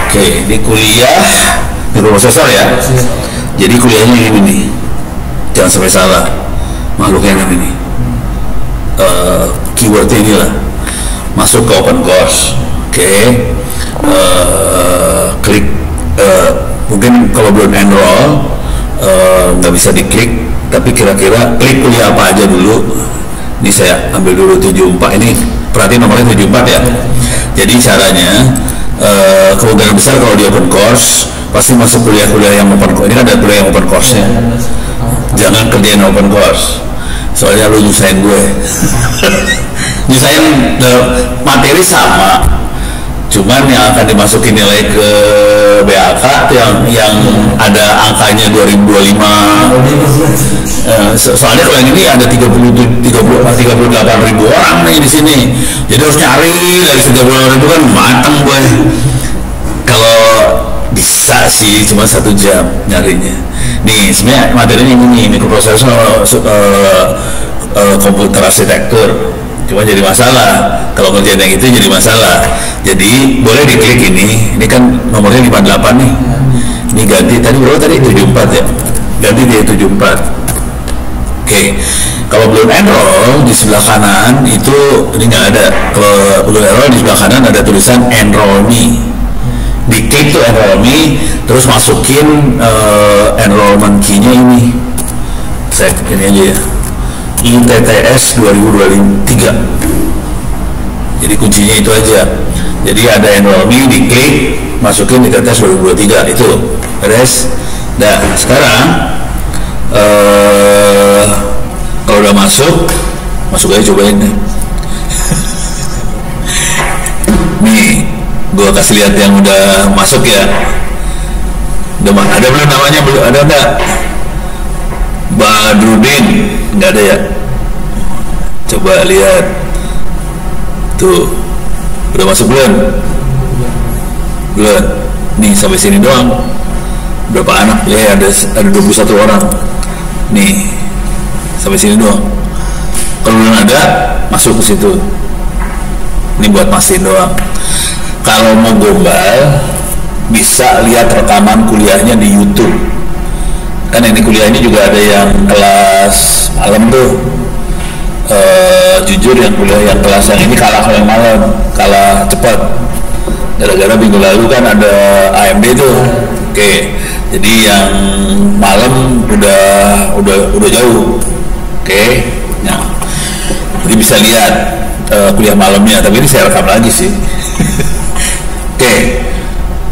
Oke, ini kuliah mikroprosesor ya. Jadi kuliahnya ini nih, jangan sampai salah. Makhluknya ini nih, keywordnya inilah. Masuk ke open course. Oke, klik. Mungkin kalau belum enroll nggak bisa diklik, tapi kira-kira klik kuliah apa aja dulu. Ini saya ambil dulu 74. Ini perhatiin nomornya 74 ya. Jadi caranya kemungkinan besar kalau di open course pasti masuk kuliah-kuliah yang open course. Ini kan ada kuliah yang open course-nya. Jangan kerjain open course, soalnya lu nyusahin gue. Nyusahin materi sama, cuman yang akan dimasukin nilai ke BAK yang ada angkanya 2025. Soalnya kalau yang ini ada 38 ribu orang nih di sini, jadi harus nyari dari 38 ribu kan mateng gue. Kalau bisa sih cuma 1 jam nyarinya. Nih sebenarnya materinya ini mikroprosesor, komputer arsitektur. Cuma jadi masalah kalau kerjaan yang itu jadi masalah. Jadi boleh diklik ini kan nomornya 58 nih. Ini ganti tadi berapa tadi 74 ya. Ganti dia 74. Oke. Kalau belum enroll di sebelah kanan itu ini nggak ada. Kalau belum enroll di sebelah kanan ada tulisan enroll me. Diklik tuh enroll me, terus masukin enrollment key-nya ini. Saya ini aja ya. ITTS 2023. Jadi kuncinya itu aja. Jadi ada enroll me, diklik, masukin ITTS 2023 itu. Beres. Nah, sekarang kalau udah masuk aja cobain nih. Nih, gua kasih lihat yang udah masuk ya. Udah ada belum namanya? Belum ada enggak? Badrudin nggak ada ya? Coba lihat tuh, udah masuk belum? Belum. Nih sampai sini doang. Berapa anak ya? Ada 21 orang. Nih sampai sini doang. Kalau belum ada, masuk ke situ. Ini buat mastiin doang. Kalau mau gombal, bisa lihat rekaman kuliahnya di YouTube. Kan ini kuliah ini juga ada yang kelas malam tuh. Jujur yang kuliah yang kelas yang ini kalah kalau yang malam, kalah cepat. Gara-gara minggu lalu kan ada AMD tuh. Oke. Jadi yang malam udah jauh. Oke. Nah. Jadi bisa lihat kuliah malamnya, tapi ini saya rekam lagi sih. Oke.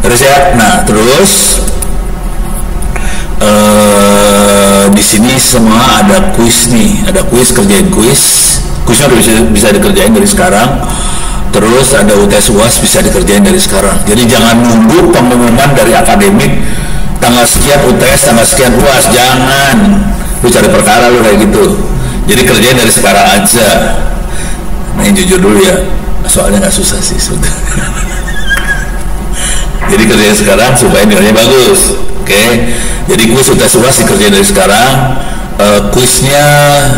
Terus ya. Nah, terus di sini semua ada kuis nih, ada kuis, kerjain kuisnya bisa dikerjain dari sekarang. Terus ada UTS UAS bisa dikerjain dari sekarang. Jadi jangan nunggu pengumuman dari akademik tanggal sekian UTS, tanggal sekian UAS, jangan lu cari perkara lu kayak gitu. Jadi kerjain dari sekarang aja. Nah, yang jujur dulu ya, soalnya nggak susah sih sudah. Jadi kerjain sekarang supaya nilainya bagus. Oke, jadi kuis UTS UAS dikerjain dari sekarang. Kuisnya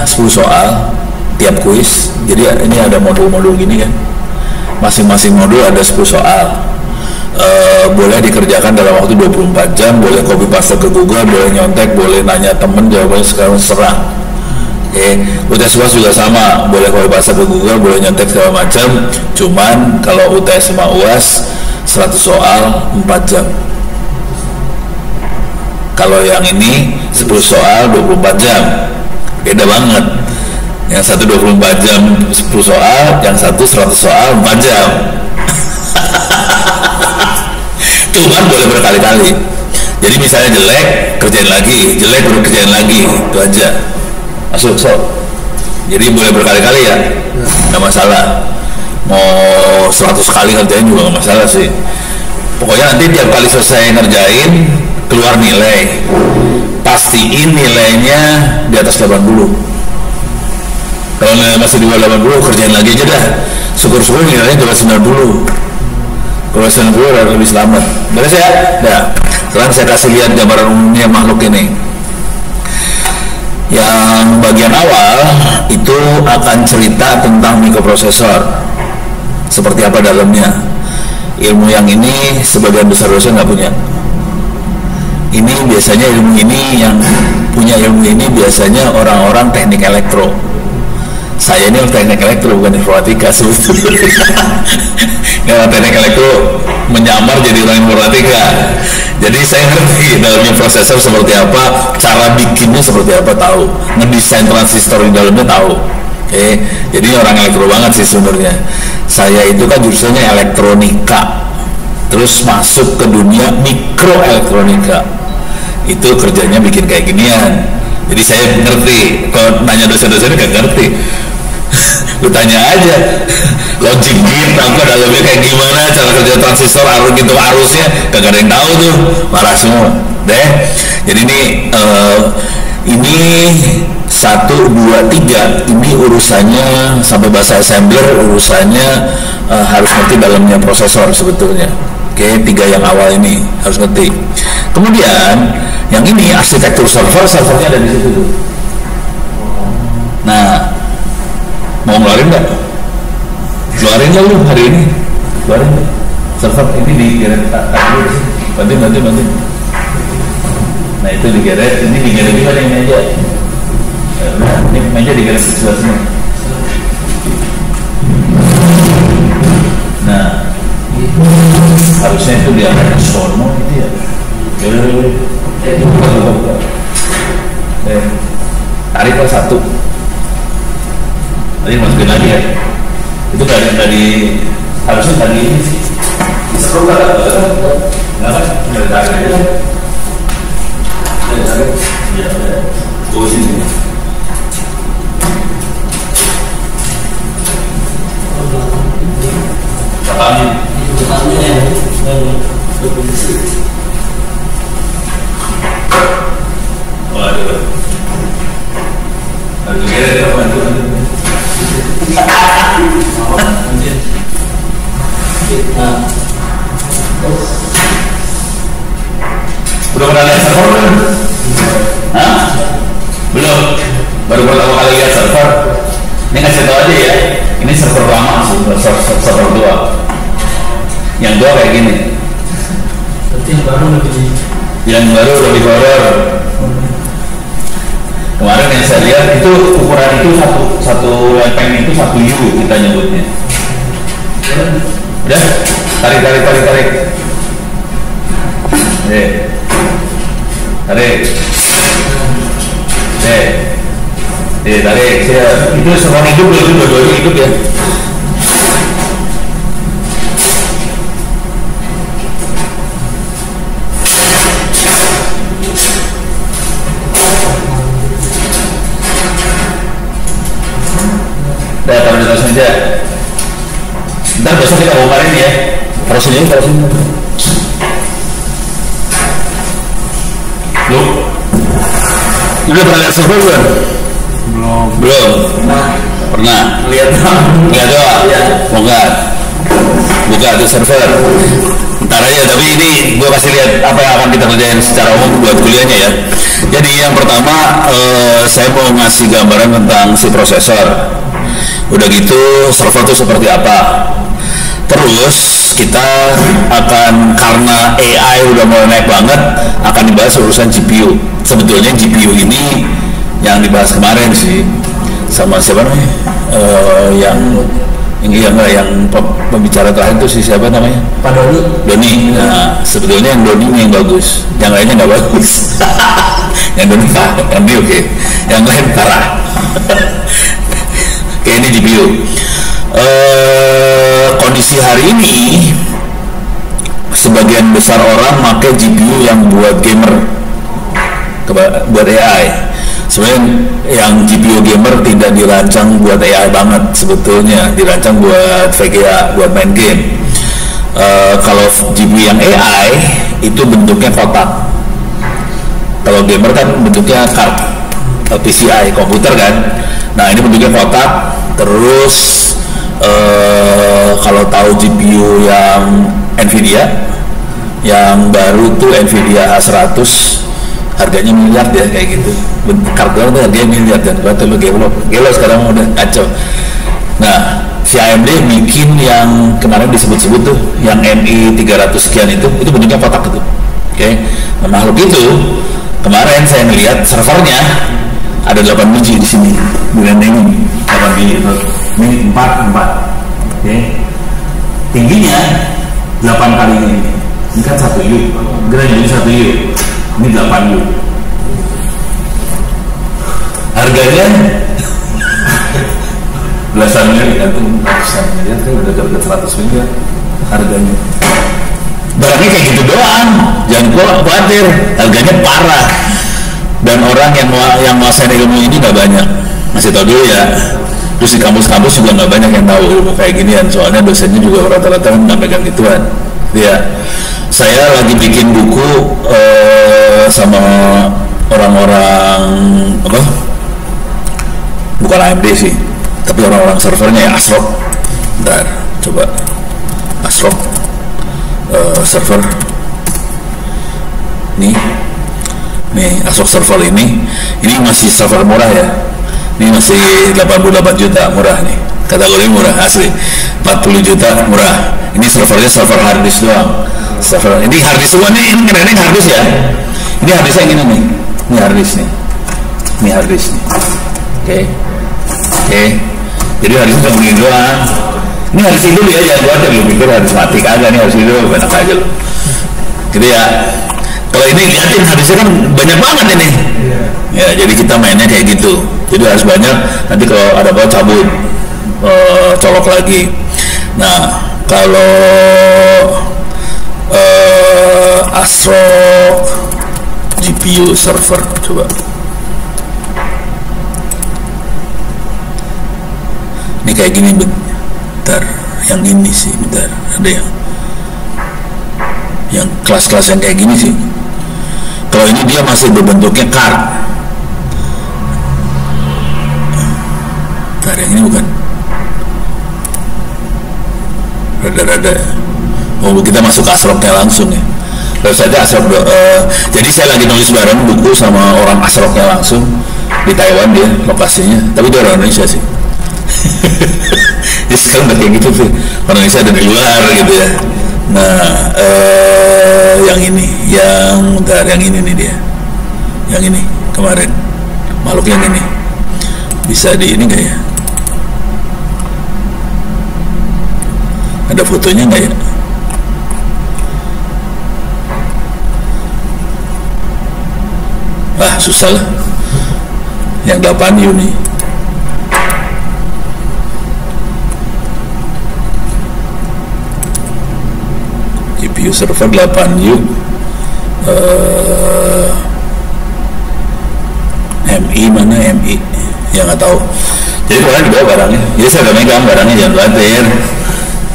10 soal tiap kuis. Jadi ini ada modul-modul gini kan. Masing-masing modul ada 10 soal. Boleh dikerjakan dalam waktu 24 jam. Boleh copy paste ke Google, boleh nyontek, boleh nanya temen, jawabannya sekarang serang. Oke, UTS UAS juga sama. Boleh copy paste ke Google, boleh nyontek segala macam. Cuman kalau UTS sama UAS 100 soal 4 jam. Kalau yang ini 10 soal 24 jam, beda banget. Yang satu 24 jam 10 soal, yang satu 100 soal 4 jam. Cuman boleh berkali-kali. Jadi misalnya jelek, kerjain lagi, jelek baru kerjain lagi, itu aja. Masuk so. Jadi boleh berkali-kali ya, nggak masalah. Mau 100 kali ngerjain juga nggak masalah sih. Pokoknya nanti tiap kali selesai ngerjain keluar nilai, pastiin nilainya di atas 80. Kalau nilai masih di bawah 80, kerjain lagi aja dah. Syukur-syukur nilainya di atas 90. Kalau 90 lebih selamat. Beres ya? Nah, sekarang saya kasih lihat gambaran umumnya makhluk ini. Yang bagian awal itu akan cerita tentang mikroprosesor, seperti apa dalamnya. ilmu yang ini sebagian besar dosen nggak punya. Ini biasanya ilmu ini yang punya ilmu ini biasanya orang-orang teknik elektro. Saya ini teknik elektro bukan informatika sebetulnya. Karena teknik elektro menyamar jadi orang informatika. Jadi saya ngerti dalamnya prosesor seperti apa, cara bikinnya seperti apa tahu, ngedesain transistor di dalamnya tahu. Oke, jadi orang elektro banget sih sebenarnya. Saya itu kan jurusannya elektronika, terus masuk ke dunia mikroelektronika. Itu kerjanya bikin kayak ginian. Jadi saya ngerti. Kalau nanya dosen-dosen gak ngerti. Lu tanya aja logic gate apa dalamnya kayak gimana, cara kerja transistor, arus gitu, arusnya gak ada yang tahu tuh, marah semua deh. Jadi ini 1, 2, 3 ini urusannya sampai bahasa assembler, urusannya harus ngerti dalamnya prosesor sebetulnya. Oke, 3 yang awal ini harus ngerti. Kemudian yang ini arsitektur servernya ada di situ tuh. Nah, mau ngeluarin nggak? Keluarin nggak lu hari ini? Keluarin nggak? Server ini digeret bantu. Nah itu digeret, ini digeret juga nih meja. Ini meja digeret sebelah semua. Nah, harusnya itu diangkat ke sono gitu ya. Tarik ke 1. Tadi masukin lagi ya. Itu dari harusnya tadi ini sih. Seru kan? Enggak kan? Dari tarik aja kan? Dari tarik. Iya. Ke sini. Apaan? Waduh. Harus kira ya, bantu. Udah pernah lihat server belum? Hah? Belum? Baru pertama kali lihat server. Ini kasih tau aja ya. Ini server lama sih, server 2. Yang 2 kayak gini. Yang baru lebih horor. Kemarin yang saya lihat itu ukuran itu satu lempeng itu 1 U kita nyebutnya. Udah, tarik. Tarik. Itu semua hidup belum, dua-duanya hidup ya. Taruh di atas meja. Ntar besok kita bongkarin ya. Taruh sini. Lu udah pernah lihat server belum? Belum. Pernah. Lihat doang. Buka itu server. Ntar aja, tapi ini gue kasih lihat apa yang akan kita kerjain secara umum buat kuliahnya ya. Jadi yang pertama saya mau ngasih gambaran tentang si prosesor. Udah gitu server itu seperti apa. Terus kita akan, karena AI udah mulai naik banget, akan dibahas urusan GPU. Sebetulnya GPU ini yang dibahas kemarin sih sama siapa namanya, yang pembicara terakhir itu si siapa namanya, Pak Doni. Nah sebetulnya yang Doni ini yang bagus, yang lainnya nggak bagus. Yang Doni oke, yang lain parah. Kayak ini GPU. Kondisi hari ini sebagian besar orang pakai GPU yang buat gamer, buat AI. Sebenarnya yang GPU gamer tidak dirancang buat AI banget sebetulnya, dirancang buat VGA, buat main game. Kalau GPU yang AI itu bentuknya kotak. Kalau gamer kan bentuknya card, PCI komputer kan. Nah ini bentuknya kotak. Terus kalau tahu GPU yang Nvidia yang baru tuh Nvidia A100 harganya miliar ya kayak gitu. Card doang tuh harganya miliar, dan batu lu gelo sekarang udah kacau. Nah si AMD bikin yang kemarin disebut-sebut tuh, yang MI 300 sekian itu bentuknya kotak itu. Oke. Nah, makhluk itu kemarin saya melihat servernya ada 8 biji di sini, bukan ini 8 biji itu. Ini 4. Oke. Tingginya 8 kali ini. Ini kan 1 U, jadi 1 U. Ini 8 U. Harganya belasan miliar, ratusan miliar, kan udah dekat 100 miliar harganya. Barangnya kayak gitu doang, jangan khawatir, harganya parah. Dan orang yang menguasai ilmu ini gak banyak, masih tau dulu ya. Terus di kampus-kampus juga gak banyak yang tahu ilmu kayak ginian, soalnya dosennya juga rata-rata gak pegang gituan. Ya, saya lagi bikin buku sama orang-orang apa? Bukan AMD sih, tapi orang-orang servernya ya, ASRock. Bentar, coba ASRock server nih ASRock server ini masih server murah ya, ini masih 88 juta, murah nih, kategori murah asli. 40 juta murah. Ini servernya server harddisk doang. Server ini harddisk semua nih, ini keren harddisk ya. Ini harddisk yang ini nih, ini harddisk nih, ini harddisk nih. Oke. Jadi harddisk cuma begini doang. Ini harus hidup ya, jangan khawatir lu pikir harus mati kagak, nih harus hidup, enak aja lu. Gitu ya. Kalau ini liatin harddisknya kan banyak banget ini. Ya, jadi kita mainnya kayak gitu. Jadi harus banyak. Nanti kalau ada apa cabut, colok lagi. Nah, kalau ASRock GPU server coba. Ini kayak gini, bentar, yang ini sih, bentar, ada yang kelas-kelas yang kayak gini sih. Kalau ini dia masih berbentuknya card. Bentar, yang ini bukan. Rada-rada. Oh, kita masuk ke ASRocknya langsung ya. Lalu saja ASRock. Jadi saya lagi nulis bareng buku sama orang ASRocknya langsung di Taiwan, dia lokasinya. Tapi dia orang Indonesia sih. Jadi sekarang udah kayak gitu sih, orang Indonesia ada di luar gitu ya. Nah, yang ini, yang ini nih dia, yang ini kemarin makhluk yang ini bisa di ini nggak ya? Ada fotonya nggak ya? Ah, susah lah. Yang 8 U nih. GPU server 8U, MI mana MI? Ya nggak tahu. Jadi kalian dibawa barangnya. Jadi saya udah megang barangnya, jangan khawatir.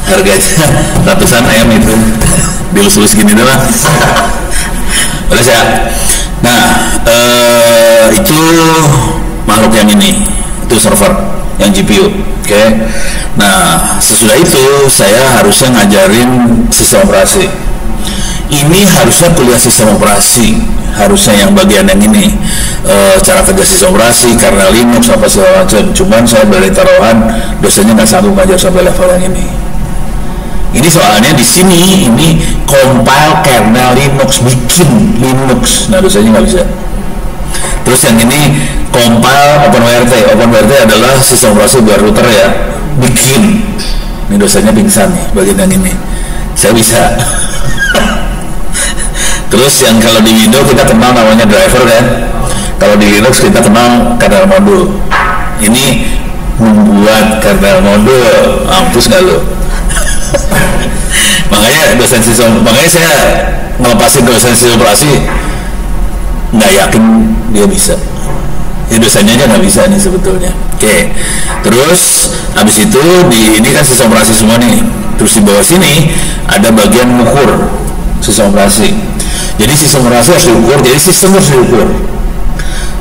Harganya ratusan M itu, dilus-lus gini doang. Boleh ya. Nah, itu makhluk yang ini, itu server yang GPU. Oke. Nah, sesudah itu saya harusnya ngajarin sistem operasi. Ini harusnya kuliah sistem operasi, harusnya yang bagian yang ini, cara kerja sistem operasi, karena Linux apa segala macam. Cuman saya dari taruhan dosennya nggak sanggup ngajar sampai level yang ini. Ini soalnya di sini ini compile kernel Linux, bikin Linux. Nah, dosennya nggak bisa. Terus yang ini compile OpenWRT. OpenWRT adalah sistem operasi buat router ya, bikin. Ini dosennya pingsan nih bagian yang ini. Saya bisa. Terus yang kalau di Windows kita kenal namanya driver kan. Kalau di Linux kita kenal kernel modul. Ini membuat kernel modul, mampus nggak lo? Makanya makanya saya ngelepasin dosen sistem operasi, nggak yakin dia bisa. Ya dosennya aja nggak bisa nih sebetulnya. Oke. Terus habis itu ini kan sistem operasi semua nih. Terus di bawah sini ada bagian mengukur sistem operasi. Jadi sistem operasi harus diukur. Jadi sistem harus diukur.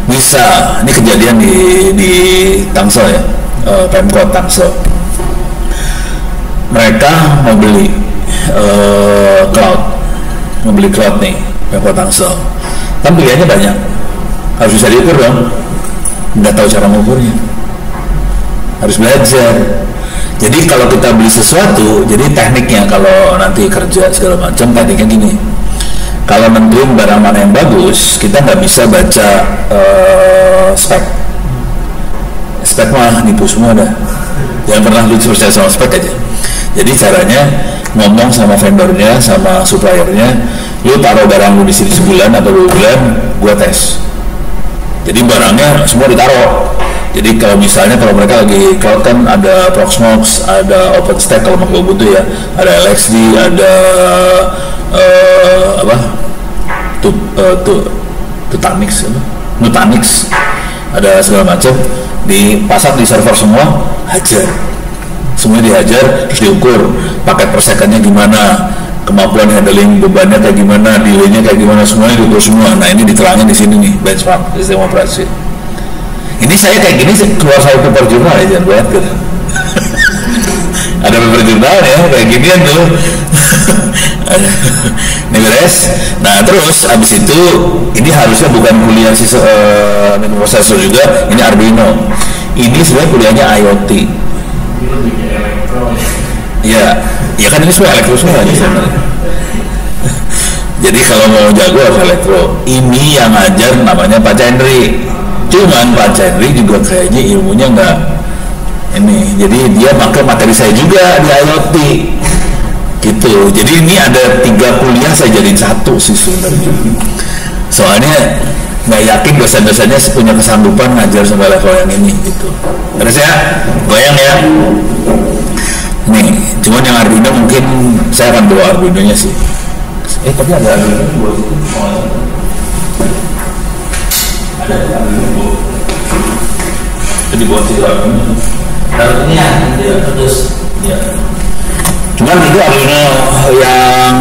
Bisa. Ini kejadian di Tangsel ya, Pemkot Tangsel. Mereka mau beli cloud nih, Pemkot Tangsel. Kan pilihannya banyak, harus bisa diukur dong. Nggak tahu cara mengukurnya, harus belajar. Jadi kalau kita beli sesuatu, jadi tekniknya kalau nanti kerja segala macam, tekniknya gini. Kalau nentuin barang mana yang bagus, kita nggak bisa baca spek. Spek mah nipu semua dah. Jangan pernah lu percaya sama spek aja. Jadi caranya ngomong sama vendornya, sama suppliernya, lu taruh barang lu di sini sebulan atau 2 bulan, gua tes. Jadi barangnya semua ditaruh. Jadi kalau misalnya kalau mereka lagi, kalau kan ada Proxmox, ada OpenStack kalau mau butuh ya, ada LXD, ada Nutanix, ada segala macam, dipasang di server semua, hajar. Semuanya dihajar, terus diukur paket per secondnya gimana, kemampuan handling bebannya kayak gimana, delay-nya kayak gimana, semuanya diukur semua. Nah ini diterangin di sini nih, benchmark sistem operasi. Ini saya kayak gini keluar saya paper jurnal ya, jangan buat gitu. Ada paper jurnal ya, kayak ginian tuh. Ini beres. Nah terus abis itu ini harusnya bukan kuliah microprocessor juga, ini Arduino. Ini sebenarnya kuliahnya IoT. Ya, ya kan ini semua elektro semua aja sebenarnya. Jadi kalau mau jago harus elektro. Ini yang ngajar namanya Pak Chandri. Cuman Pak Chandri juga kayaknya ilmunya nggak ini. Jadi dia pakai materi saya juga di IoT. Gitu. Jadi ini ada 3 kuliah saya jadi 1 sih sebenarnya. Soalnya nggak yakin dosen-dosennya punya kesanggupan ngajar sampai level yang ini gitu. Terus ya, goyang ya. Nih, cuman yang Arduino mungkin saya akan bawa Arduino-nya sih. Tapi ada Arduino di bawah situ. Ada Arduino. Jadi bawah situ Arduino. Taruh ini ya, terus ya. Cuman itu Arduino yang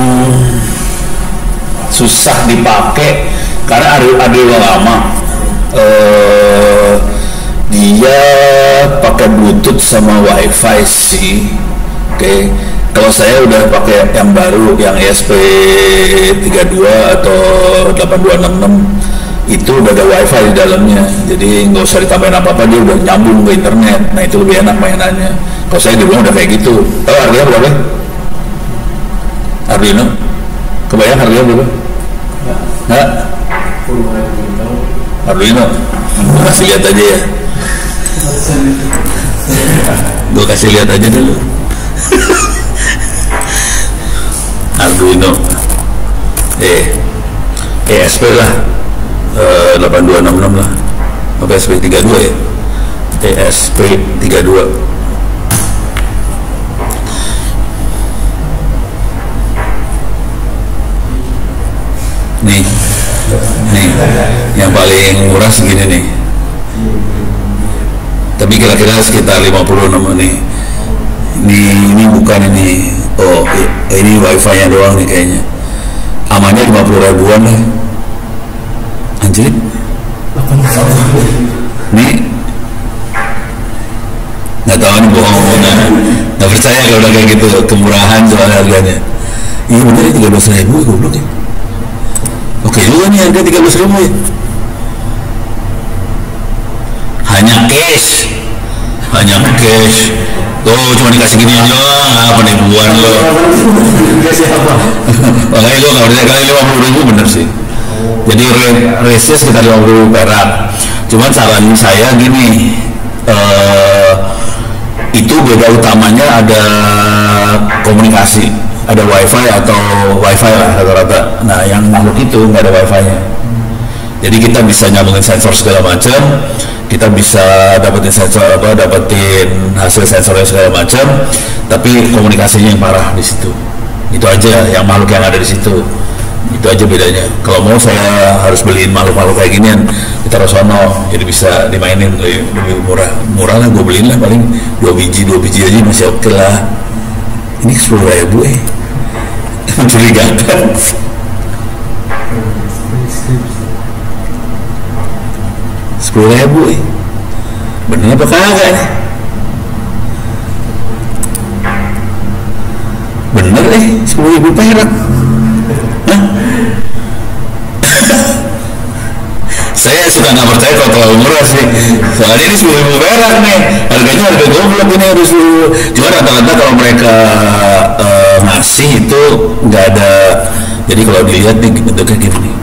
susah dipakai karena Arduino lama. Dia pakai Bluetooth sama WiFi sih. Oke. Kalau saya udah pakai yang baru, yang ESP32 atau 8266 itu udah ada WiFi di dalamnya. Jadi nggak usah ditambahin apa-apa, dia udah nyambung ke internet. Nah itu lebih enak mainannya. Kalau saya di rumah udah kayak gitu. Tahu harganya berapa? Arduino? Kebayang harganya berapa? Nggak? Arduino? Gue kasih lihat aja ya. Gue kasih lihat aja dulu. Arduino ESP lah 8266 lah, apa ESP32 ya, ESP32. Nih yang paling murah segini nih, tapi kira-kira sekitar 56 nih. Ini bukan ini. Oh, ini WiFi nya doang nih kayaknya. Amannya 50 ribuan nih. Anjir. Nih. Nggak tahu nih bohong-bohongan. Nggak percaya kalau udah kayak gitu, kemurahan soal harganya. Iya bener 13.000 goblok ya. Oke juga nih harga 13.000 ya. Hanya cash. Tuh cuma dikasih gini aja, penipuan lo. Makanya lo nggak percaya, kali 50.000 bener sih. Jadi rate-nya sekitar 50 perak. Cuman saran saya gini, itu beda utamanya ada komunikasi, ada wifi atau wifi lah rata-rata. Nah yang makhluk itu nggak ada wifi-nya. Jadi kita bisa nyambungin sensor segala macam, kita bisa dapetin hasil sensornya segala macam, tapi komunikasinya yang parah di situ. Itu aja yang makhluk yang ada di situ. Itu aja bedanya. Kalau mau saya harus beliin makhluk-makhluk kayak ginian, kita sono, jadi bisa dimainin lebih murah lah. Gue beliin lah paling 2 biji aja masih oke lah. Ini 10.000 mencurigakan. $10.000 bener apa kagak nih? Bener 10.000 perak. Saya suka nggak percaya kalau terlalu murah sih. Soalnya ini 10.000 perak nih, harganya harga goblok ini harus dulu. Cuma rata-rata kalau mereka ngasih itu nggak ada. Jadi kalau dilihat nih bentuknya gini nih.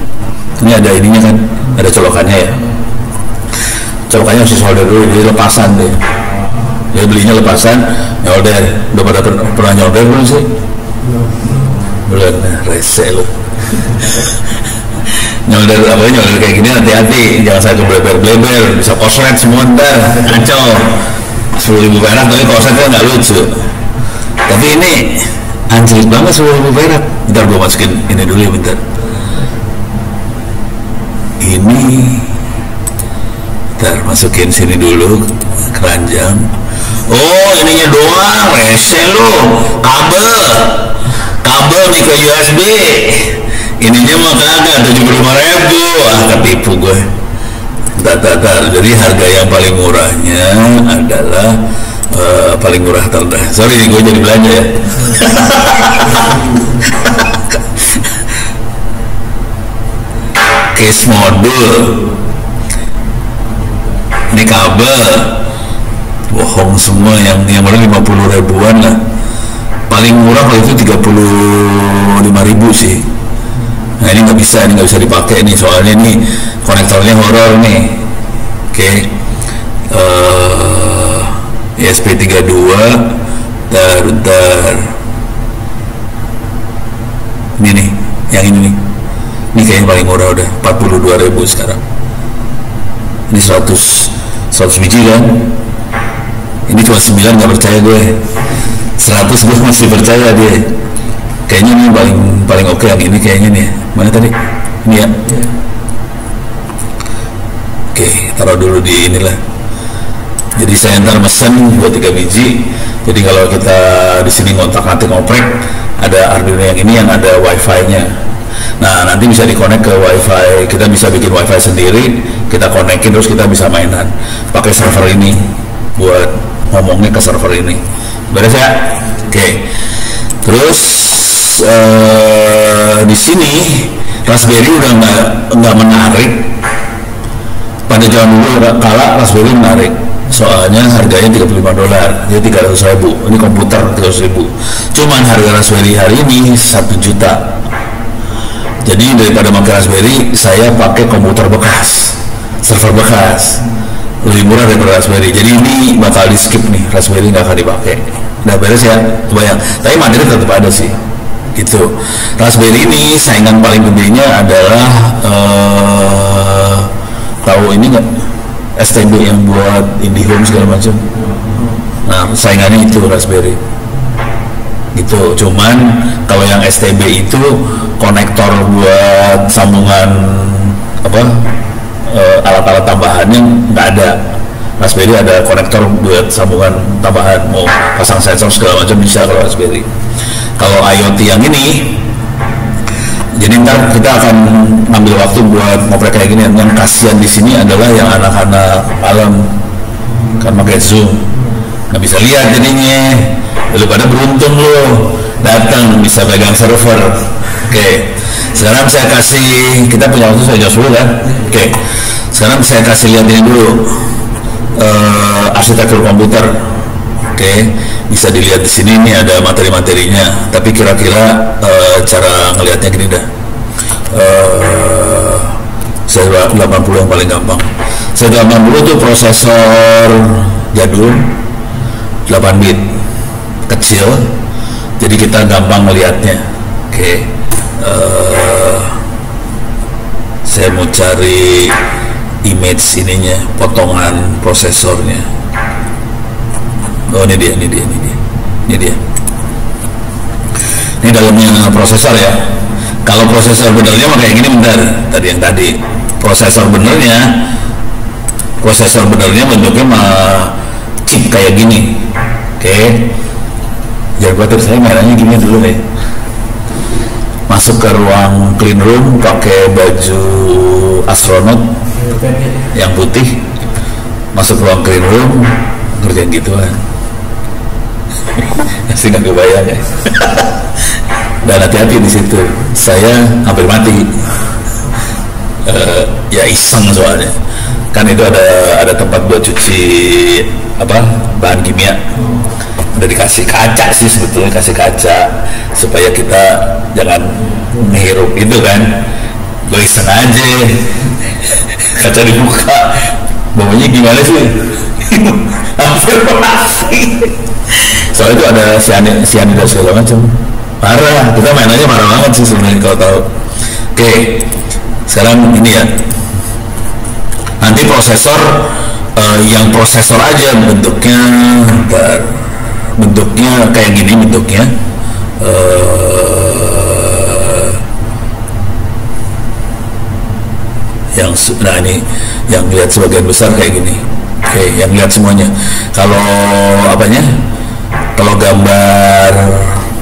Ini ada ininya kan, ada colokannya ya. Colokannya masih solder dulu, jadi lepasan deh. Dia belinya lepasan, nyolder. Udah pada pernah nyolder belum sih? Belum, rese lu. Nyolder kayak gini hati-hati, jangan saya bleber-bleber, bisa koslet semua ntar, kacau. 10.000 perak tapi kosletnya nggak lucu. Tapi ini anjir banget 10.000 perak. Bentar gue masukin ini dulu ya bentar. Ini bentar masukin sini dulu keranjang. Oh ininya doang, rese lu. Kabel micro USB. Ininya mah kagak 75.000. Ah ketipu gue. Bentar. Jadi harga yang paling murahnya adalah paling murah terendah. Sorry gue jadi belanja ya. Case modul. Ini kabel. Bohong semua yang mana 50 ribuan lah. Paling murah kalau itu 35.000 sih. Nah ini nggak bisa dipakai nih soalnya nih konektornya horor nih. Oke. ESP32 dar ini nih yang ini kayaknya paling murah udah 42.000 sekarang. Ini 100 biji kan, ini cuma 9 nggak percaya gue, 100 gue masih percaya dia. Kayaknya ini paling oke yang ini kayaknya nih. Mana tadi ini ya. Oke, taruh dulu di inilah. Jadi saya ntar mesen buat 3 biji. Jadi kalau kita di sini ngontak-ngatik ngoprek, ada Arduino yang ini yang ada wifi-nya. Nah nanti bisa dikonek ke wifi. Kita bisa bikin wifi sendiri, kita konekin terus kita bisa mainan pakai server ini buat ngomongnya ke server ini. Beres ya? Oke. Terus di sini Raspberry udah nggak menarik. Pada zaman dulu kala Raspberry menarik. Soalnya harganya $35, jadi 300.000. Ini komputer 300.000. Cuman harga Raspberry hari ini 1 juta. Jadi daripada pakai Raspberry, saya pakai komputer bekas, server bekas, lebih murah daripada Raspberry. Jadi ini bakal di skip nih, Raspberry nggak akan dipakai. Udah beres ya, kebayang. Tapi materi tetap ada sih, gitu. Raspberry ini saingan paling gedenya adalah tahu ini nggak? STB yang buat IndiHome segala macam. Nah saingannya itu Raspberry gitu. Cuman kalau yang STB itu konektor buat sambungan alat-alat tambahannya nggak ada. Raspberry ada konektor buat sambungan tambahan, mau pasang sensor segala macam bisa kalau Raspberry. Kalau IoT yang ini, jadi ntar kita akan ambil waktu buat ngoprek kayak gini. Yang kasihan di sini adalah yang anak-anak malam kan pakai Zoom, nggak bisa lihat jadinya. Lu pada beruntung lo datang bisa pegang server. Oke. Sekarang saya kasih, kita punya waktu saya jauh dulu kan. Oke. Sekarang saya kasih lihat ini dulu arsitektur komputer. Oke. Bisa dilihat di sini nih ada materi-materinya. Tapi kira-kira cara ngelihatnya gini dah. Saya 80 yang paling gampang. Saya 80 tuh prosesor jadul 8 bit kecil, jadi kita gampang melihatnya. Oke. Saya mau cari image ininya, potongan prosesornya. Oh ini dia. Ini dalamnya prosesor ya. Kalau prosesor benernya mah kayak gini bentar. Tadi prosesor benernya bentuknya mah chip kayak gini. Oke. Jadi buat saya merahnya gini dulu deh. Masuk ke ruang clean room pakai baju astronot yang putih. Masuk ruang clean room kerjaan gituan. Masih nggak kebayang ya. Dan hati-hati di situ. Saya hampir mati. Ya iseng soalnya kan itu ada tempat buat cuci apa bahan kimia, udah dikasih kaca sih sebetulnya, kasih kaca supaya kita jangan menghirup itu kan. Gue iseng aja kaca dibuka, baunya gimana sih? Hampir mati. Soalnya itu ada cyanida segala macam, parah. Kita mainannya parah banget sih sebenarnya kalau tahu. Oke, sekarang ini ya, nanti prosesor yang prosesor aja bentuknya kayak gini bentuknya. Nah ini yang lihat sebagian besar kayak gini. Oke, yang lihat semuanya. Kalau apanya? Kalau gambar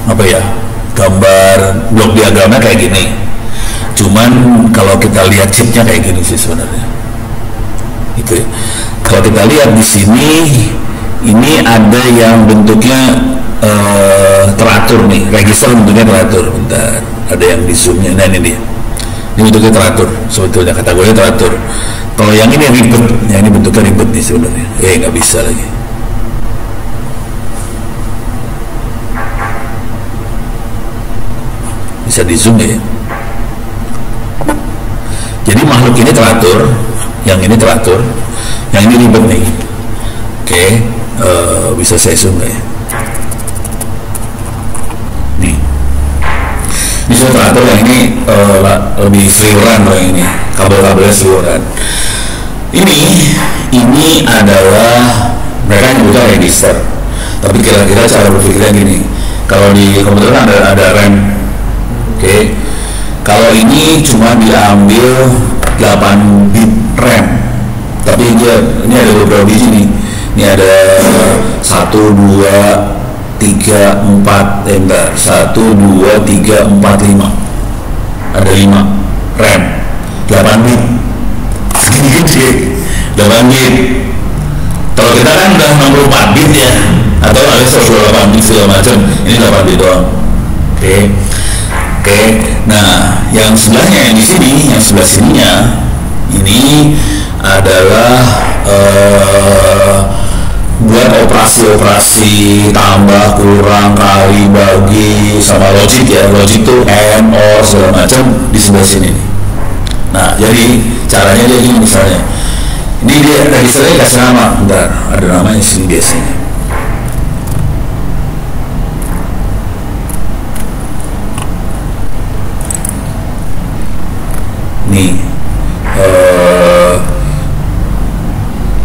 apa ya? Gambar blok diagramnya kayak gini. Cuman kalau kita lihat chipnya kayak gini sih sebenarnya. Itu. Kalau kita lihat di sini, ini ada yang bentuknya teratur nih. Register bentuknya teratur. Bentar, ada yang di zoomnya. Nah ini dia. Ini bentuknya teratur, sebetulnya kategorinya teratur. Kalau yang ini ribet, yang ini bentuknya ribet nih sebenarnya. Nggak bisa lagi. Bisa di zoom ya. Jadi makhluk ini teratur, yang ini teratur, yang ini ribet nih. Oke, bisa saya zoom ya. Nih. Ini sudah teratur, yang ini lebih seliuran loh, yang ini kabel-kabelnya seliuran. Ini adalah mereka nyebutnya register, tapi kira-kira cara berpikirnya gini. Kalau di komputer kan ada RAM, oke. Kalau ini cuma diambil 8 bit RAM, tapi ini ada beberapa biji nih. Ini ada 1, 2, 3, 4, 1, 2, 3, 4, 5. Ada 5 RAM 8 bit. Segini gede 8 bit. Kalau kita kan udah 64 bit ya, atau ada 128 bit segala macam. Ini 8 bit doang. Oke. Nah, yang sebelahnya, yang di sini, yang sebelah sininya ini adalah buat operasi-operasi tambah, kurang, kali, bagi, sama logik ya. Logik tuh and, or, segala macam di sebelah sini. Nah, jadi caranya dia gini misalnya. Ini dia registernya kasih nama. Bentar, ada namanya sih biasanya. Nih,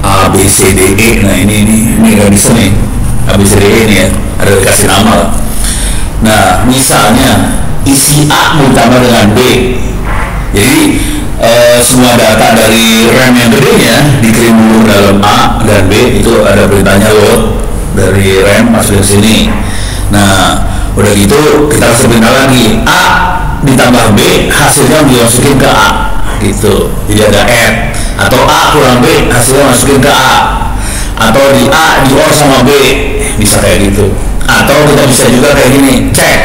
A B C D E. Nah ini register nih, A B C D E ini ya, ada dikasih nama lah. Nah misalnya isi A ditambah dengan B, jadi semua data dari RAM yang gedenya dikirim dulu dalam A dan B. Itu ada perintahnya load dari RAM masuk ke sini. Nah udah gitu kita kasih perintah lagi A ditambah B, hasilnya dimasukin ke A gitu. Jadi ada add, atau A kurang B, hasilnya masukin ke A, atau di A di OR sama B, bisa kayak gitu. Atau kita bisa juga kayak gini, cek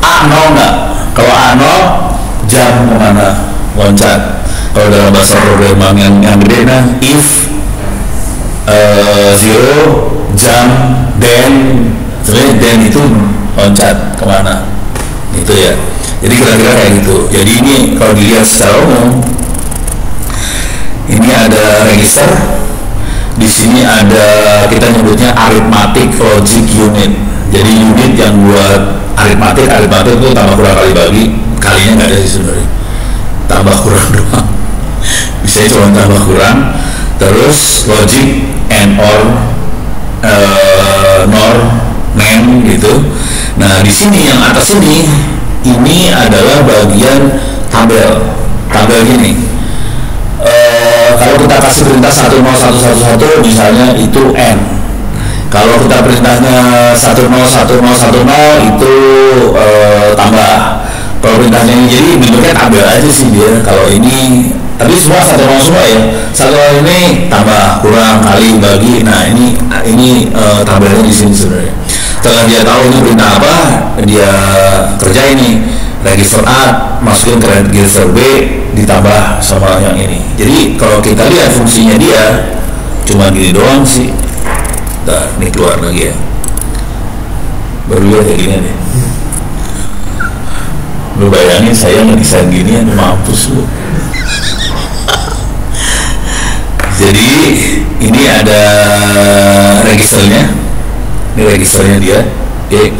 A 0 nggak? Kalau A 0, jam kemana? Loncat. Kalau dalam bahasa programming yang gede, nah if 0 jam then, sebenarnya then itu loncat kemana? Itu ya. Jadi kira-kira kayak gitu. Jadi ini kalau dilihat secara umum, ini ada register, di sini ada kita nyebutnya arithmetic logic unit. Jadi unit yang buat arithmetic itu tambah kurang kali bagi, kalinya nggak ada sih sebenarnya, tambah kurang doang. Bisa cuma tambah kurang. Terus logic and or, nor, NAND gitu. Nah di sini yang atas ini adalah bagian tabel gini. Kalau kita kasih perintah 10111 misalnya itu N. Kalau kita perintahnya 10110 itu tambah. Kalau perintahnya ini, jadi bentuknya tabel aja sih dia. Kalau ini, tapi semua 100 semua ya. Satu ini tambah, kurang, kali, bagi. Nah ini tabelnya di sini sebenarnya. Setelah dia tahu ini perintah apa, dia kerja ini register A masukin ke register B ditambah sama yang ini. Jadi kalau kita lihat fungsinya dia cuma gini doang sih. Nah, ini keluar lagi ya. Baru lihat kayak gini nih. Lu bayangin saya ngedesain ginian mampus lu. Jadi ini ada registernya. Ini registernya dia. Oke.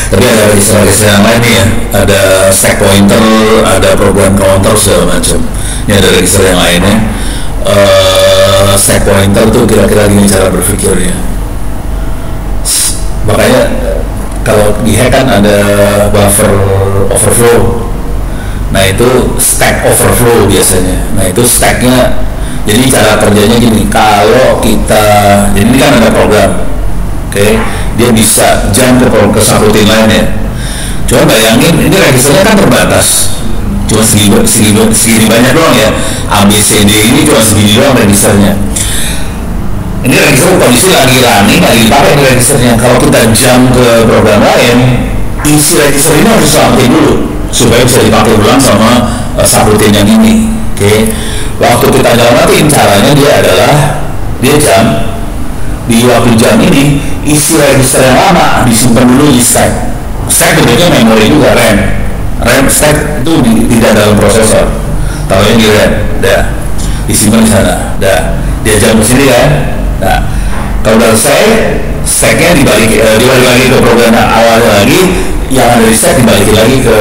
Tapi ada register yang lain nih ya, ada stack pointer, ada program counter segala macam. Ini ada register yang lainnya. Stack pointer tuh kira-kira gini cara berpikirnya. Makanya kalau di hack kan ada buffer overflow. Nah itu stack overflow biasanya. Nah itu stacknya. Jadi cara kerjanya gini. Kalau kita, jadi ini kan ada program. Oke, dia bisa jump ke subroutine lain ya. Coba bayangin, ini registernya kan terbatas, cuma segini banyak doang ya. A, B, C, D ini cuma segini doang registernya. Ini register kondisi lagi running, lagi dipakai ini registernya. Kalau kita jump ke program lain, isi register ini harus selamatin dulu supaya bisa dipakai ulang sama subroutine yang ini. Oke, waktu kita nyelamatin caranya dia adalah dia jump di waktu jam ini, isi register yang lama disimpan dulu di stack. Stack bentuknya memori juga, RAM stack itu tidak dalam prosesor, taruhnya di RAM, dah disimpan di sana, dah dia jam ke sini kan. Nah kalau udah selesai, stacknya dibalik lagi ke program awalnya lagi, yang ada di stack dibalikin lagi ke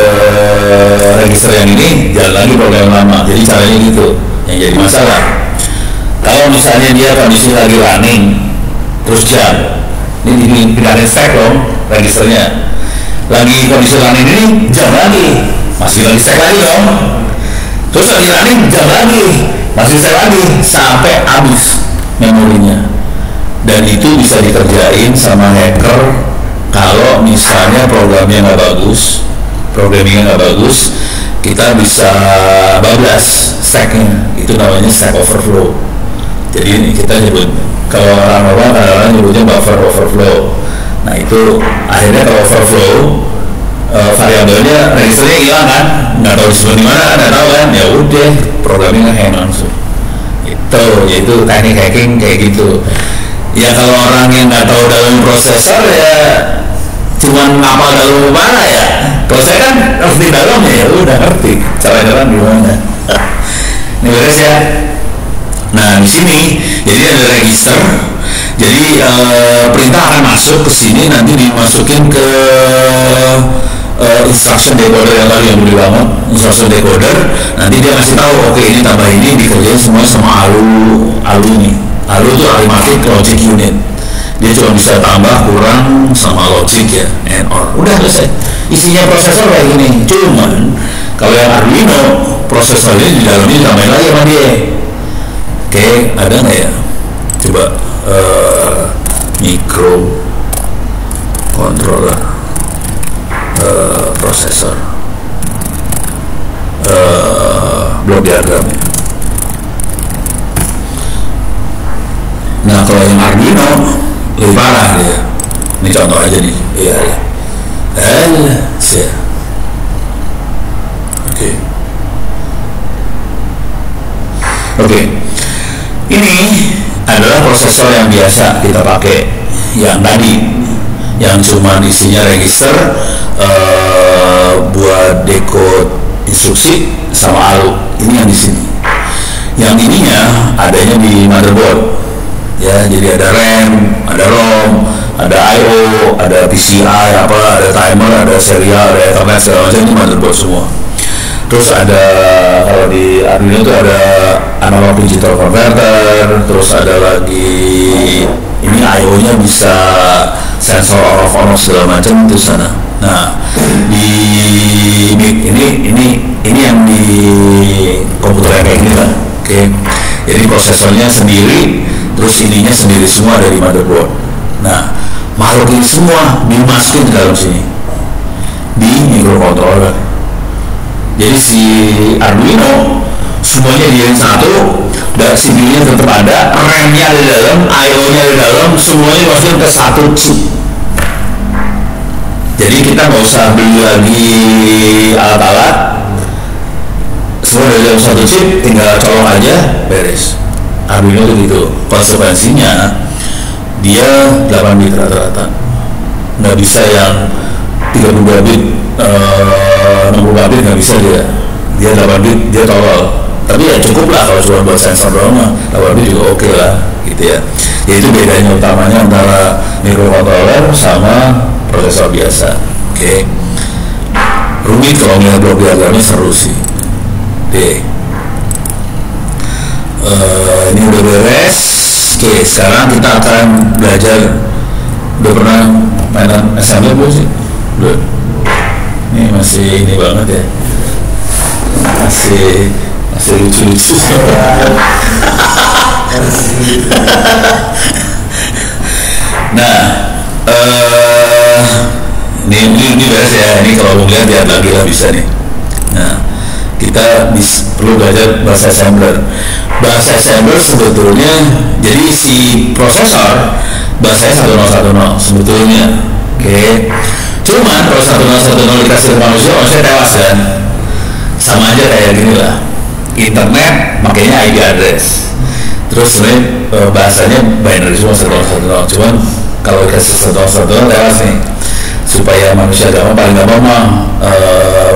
register yang ini, jalan lagi program lama. Jadi caranya gitu. Yang jadi masalah kalau misalnya dia kondisi lagi running terus jam, ini pindahin stack dong registernya, lagi kondisi running ini jam lagi, masih lagi stack lagi dong, terus lagi running jam lagi, masih stack lagi sampai habis memorinya. Dan itu bisa dikerjain sama hacker kalau misalnya programnya nggak bagus, programmingnya nggak bagus, kita bisa bablas stacknya. Itu namanya stack overflow. Jadi ini kita nyebut, kalau orang-orang kadang-kadang nyebutnya buffer overflow. Nah itu akhirnya kalau overflow variabelnya registernya hilang kan, nggak tahu disebut di mana, nggak tahu kan, ya udah programnya hang langsung. Itu yaitu teknik hacking kayak gitu. Ya kalau orang yang nggak tahu dalam prosesor ya cuman ngapal dalam mana ya. Kalau saya kan ngerti dalamnya, ya udah ngerti cara dalam gimana. Ini beres ya. Nah di sini jadi ada register, jadi perintah akan masuk ke sini, nanti dimasukin ke instruction decoder yang tadi yang udah bangun, instruction decoder. Nanti dia kasih tahu, oke ini tambah ini dikerjain semua sama ALU nih. ALU itu arithmetic logic unit. Dia cuma bisa tambah, kurang sama logic ya, and or. Udah selesai. Isinya prosesor kayak gini. Cuman kalau yang Arduino prosesornya di dalamnya ditambahin lagi sama dia. Oke, ada nggak ya? Coba micro controller prosesor block diagramnya. Nah kalau yang Arduino lebih parah dia. Ini contoh aja nih. Iya. Sih. Oke. Ini adalah prosesor yang biasa kita pakai, yang tadi, yang cuma isinya register buat decode instruksi sama ALU. Ini yang di sini. Yang ininya adanya di motherboard. Ya, jadi ada RAM, ada ROM, ada I/O, ada PCI, ada timer, ada serial, ada Ethernet segala macam, ini motherboard semua. Terus ada, kalau di Arduino itu ada analog digital converter, terus ada lagi ini I/O-nya bisa sensor on off segala macam itu sana. Nah di ini yang di komputer kayak gini kan. Oke. Jadi prosesornya sendiri, terus ininya sendiri semua dari motherboard. Nah makhluk ini semua dimasukin ke dalam sini di microcontroller. Jadi si Arduino semuanya di satu, dan CPU-nya tetap ada, RAM-nya ada di dalam, I/O-nya ada di dalam, semuanya dimasukin ke satu chip. Jadi kita nggak usah beli lagi alat-alat, semua dari dalam satu chip, tinggal colok aja, beres. Arduino itu gitu. Konsekuensinya dia 8 bit rata-rata, nggak bisa yang 32 bit, 64 bit nggak bisa dia 8 bit dia tolol. Tapi ya cukup lah kalau cuma buat sensor doang, 8 bit juga oke lah gitu ya. Itu bedanya utamanya antara microcontroller sama prosesor biasa. Oke. Rumit kalau melihat blok diagramnya, seru sih. Oke. Ini udah beres. Oke, sekarang kita akan belajar. Udah pernah mainan assembly belum sih? Belum. Ini masih ini banget ya. Masih lucu-lucu. Nah, ini beres ya. Ini kalau mau lihat lihat lagi lah bisa nih. Nah, kita perlu belajar bahasa assembler. Bahasa assembler sebetulnya, jadi si prosesor bahasanya 1010 sebetulnya. Oke. Cuman kalau 1010 dikasih ke manusia tewas kan. Sama aja kayak gini lah. Internet makanya IP address. Terus sebenarnya bahasanya binary semua 1010. Cuman kalau dikasih 1010 tewas nih. Supaya manusia gampang, paling gampang mah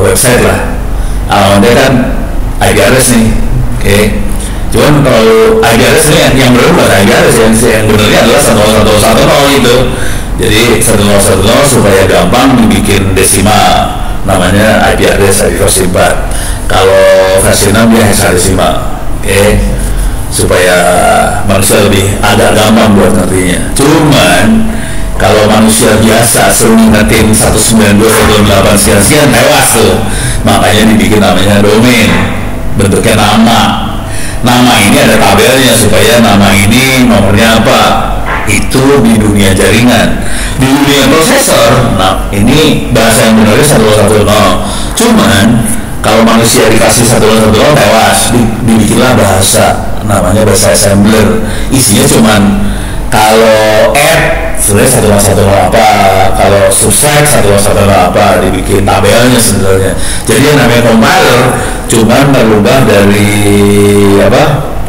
website lah. Alamatnya kan IP address nih. Oke. Cuman kalau IP address ini yang benar bukan IP address, yang benernya adalah 1010 itu. Jadi 1010 supaya gampang dibikin desimal, namanya IP address, IP versi 4. Kalau versi 6 dia hexadesimal. Oke. Supaya manusia lebih agak gampang buat ngertinya. Cuman kalau manusia biasa suruh ngingetin 192.168 sekian tewas tuh. Makanya dibikin namanya domain, bentuknya nama ini ada tabelnya supaya nama ini nomornya apa. Itu di dunia jaringan. Di dunia prosesor, nah ini bahasa yang benarnya 1010. Cuman kalau manusia dikasih 1010 tewas, dibikinlah bahasa, namanya bahasa assembler. Isinya cuman kalau add sebenarnya 110 apa, kalau subtract 110 apa, dibikin tabelnya sebenarnya. Jadi yang namanya compiler cuman merubah dari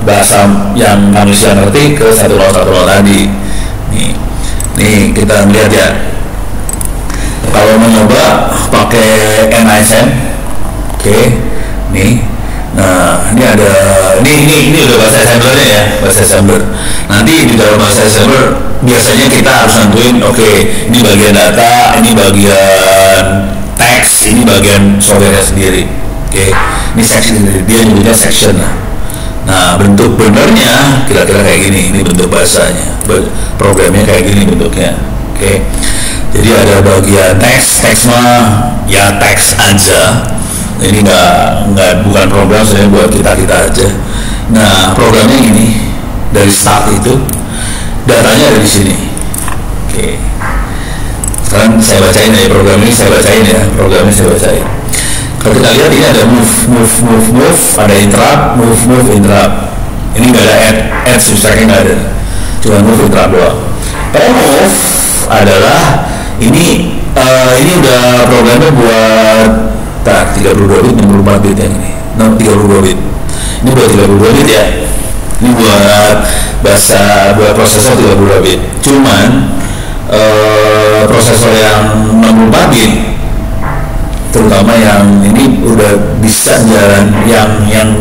bahasa yang manusia ngerti ke 110 tadi. Nih kita lihat ya. Kalau mencoba pakai NISM, oke, nih. Nah, ini ada ini udah bahasa assemblernya ya, bahasa assembler. Nanti di dalam bahasa assembler biasanya kita harus nentuin, oke, ini bagian data, ini bagian teks, ini bagian software sendiri. Oke, ini section, dia nyebutnya section lah. Nah, bentuk benernya kira-kira kayak gini, ini bentuk bahasanya. Programnya kayak gini bentuknya. Oke. Jadi ada bagian teks mah ya teks aja. Ini bukan program, sebenarnya buat kita aja. Nah, programnya ini dari start itu datanya ada di sini. Oke. Sekarang saya bacain ya program ini, programnya saya bacain. Kalau kita lihat ini ada move, ada interrupt, move, interrupt. Ini nggak ada add subtractnya nggak ada, cuma move, interrupt doang. Kalau move adalah ini udah programnya buat 32 bit, 64 bit yang ini. 32 bit. Ini buat 32 bit ya. Ini buat prosesor 32 bit. Cuman prosesor yang 64 bit, terutama yang ini udah bisa jalan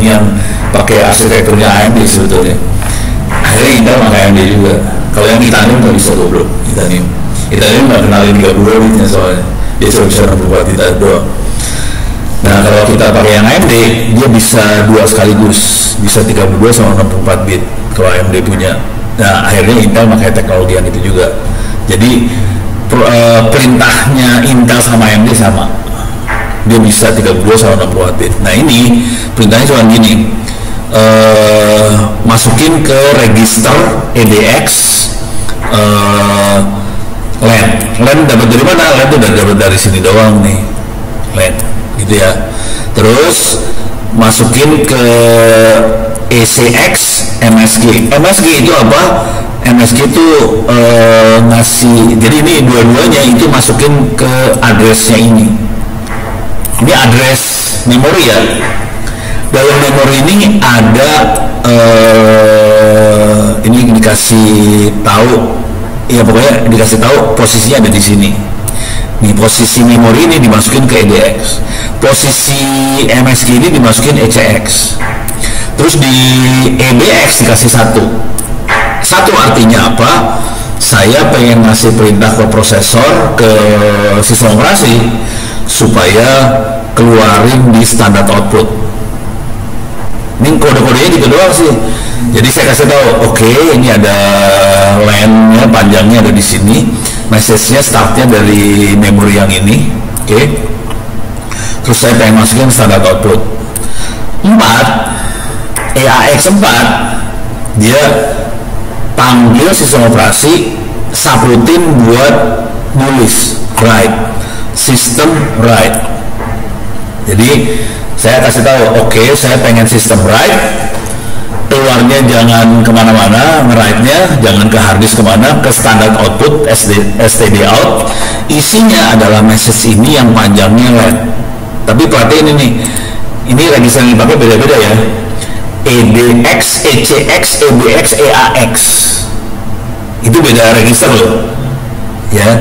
yang pakai arsitekturnya AMD sebetulnya. Akhirnya Intel pakai AMD juga. Kalau yang Titanium nggak bisa goblok. Titanium nggak kenalin 32 bitnya soalnya. Dia cuma bisa 64 bit doang. Nah, kalau kita pakai yang AMD, dia bisa dua sekaligus, bisa 32 sama 64 bit kalau AMD punya. Nah, akhirnya Intel pakai teknologi yang itu juga. Jadi perintahnya Intel sama AMD sama. Dia bisa 32 sama 64 bit. Nah, ini perintahnya cuma gini. Masukin ke register EDX LAN dapat dari mana? LAN itu dapat dari sini doang nih, LAN gitu ya. Terus masukin ke ECX MSG itu apa? MSG itu ngasih, jadi ini dua-duanya itu masukin ke addressnya ini. Ini address memori ya. Dalam memori ini ada ini dikasih tahu, ya pokoknya dikasih tahu posisinya ada di sini. Nih posisi memori ini dimasukin ke EDX, posisi MSG ini dimasukin ECX, terus di EBX dikasih satu. Artinya apa? Saya pengen ngasih perintah ke prosesor, ke sistem operasi supaya keluarin di standar output. Ini kode-kodenya gitu doang sih. Jadi saya kasih tahu, oke, ini ada line-nya, panjangnya ada di sini, message-nya startnya dari memori yang ini, oke. Terus saya pengen masukin standar output 4, EAX 4, dia panggil sistem operasi subroutine buat nulis write, sistem write. Jadi saya kasih tahu, oke, saya pengen sistem write, keluarnya jangan kemana-mana, nge-write-nya jangan ke harddisk kemana, ke standard output STD out, isinya adalah message ini yang panjangnya len. Tapi perhatiin ini register yang dipakai beda-beda ya. EDX, ECX, EBX, EAX itu beda register loh ya.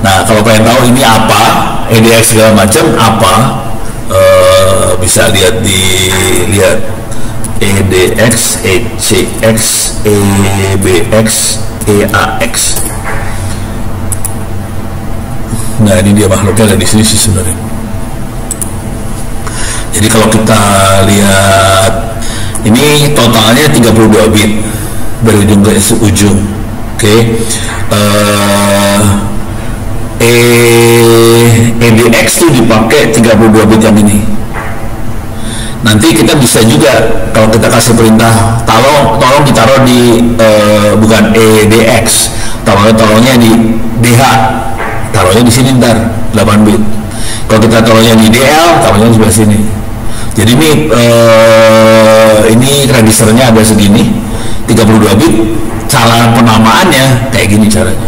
Nah kalau pengen tahu ini apa, EDX segala macam apa, bisa lihat EDX, ECX, EBX, EAX. Nah ini dia makhluknya ada di sini sih sebenarnya. Jadi kalau kita lihat ini totalnya 32 bit dari ujung ke ujung, oke. EDX itu dipakai 32 bit yang ini. Nanti kita bisa juga kalau kita kasih perintah tolong ditaruh di bukan EDX, taruhnya di DH, taruhnya di sini ntar 8 bit. Kalau kita taruhnya di DL, taruhnya di sebelah sini. Jadi ini registernya ada segini 32 bit, cara penamaannya kayak gini caranya.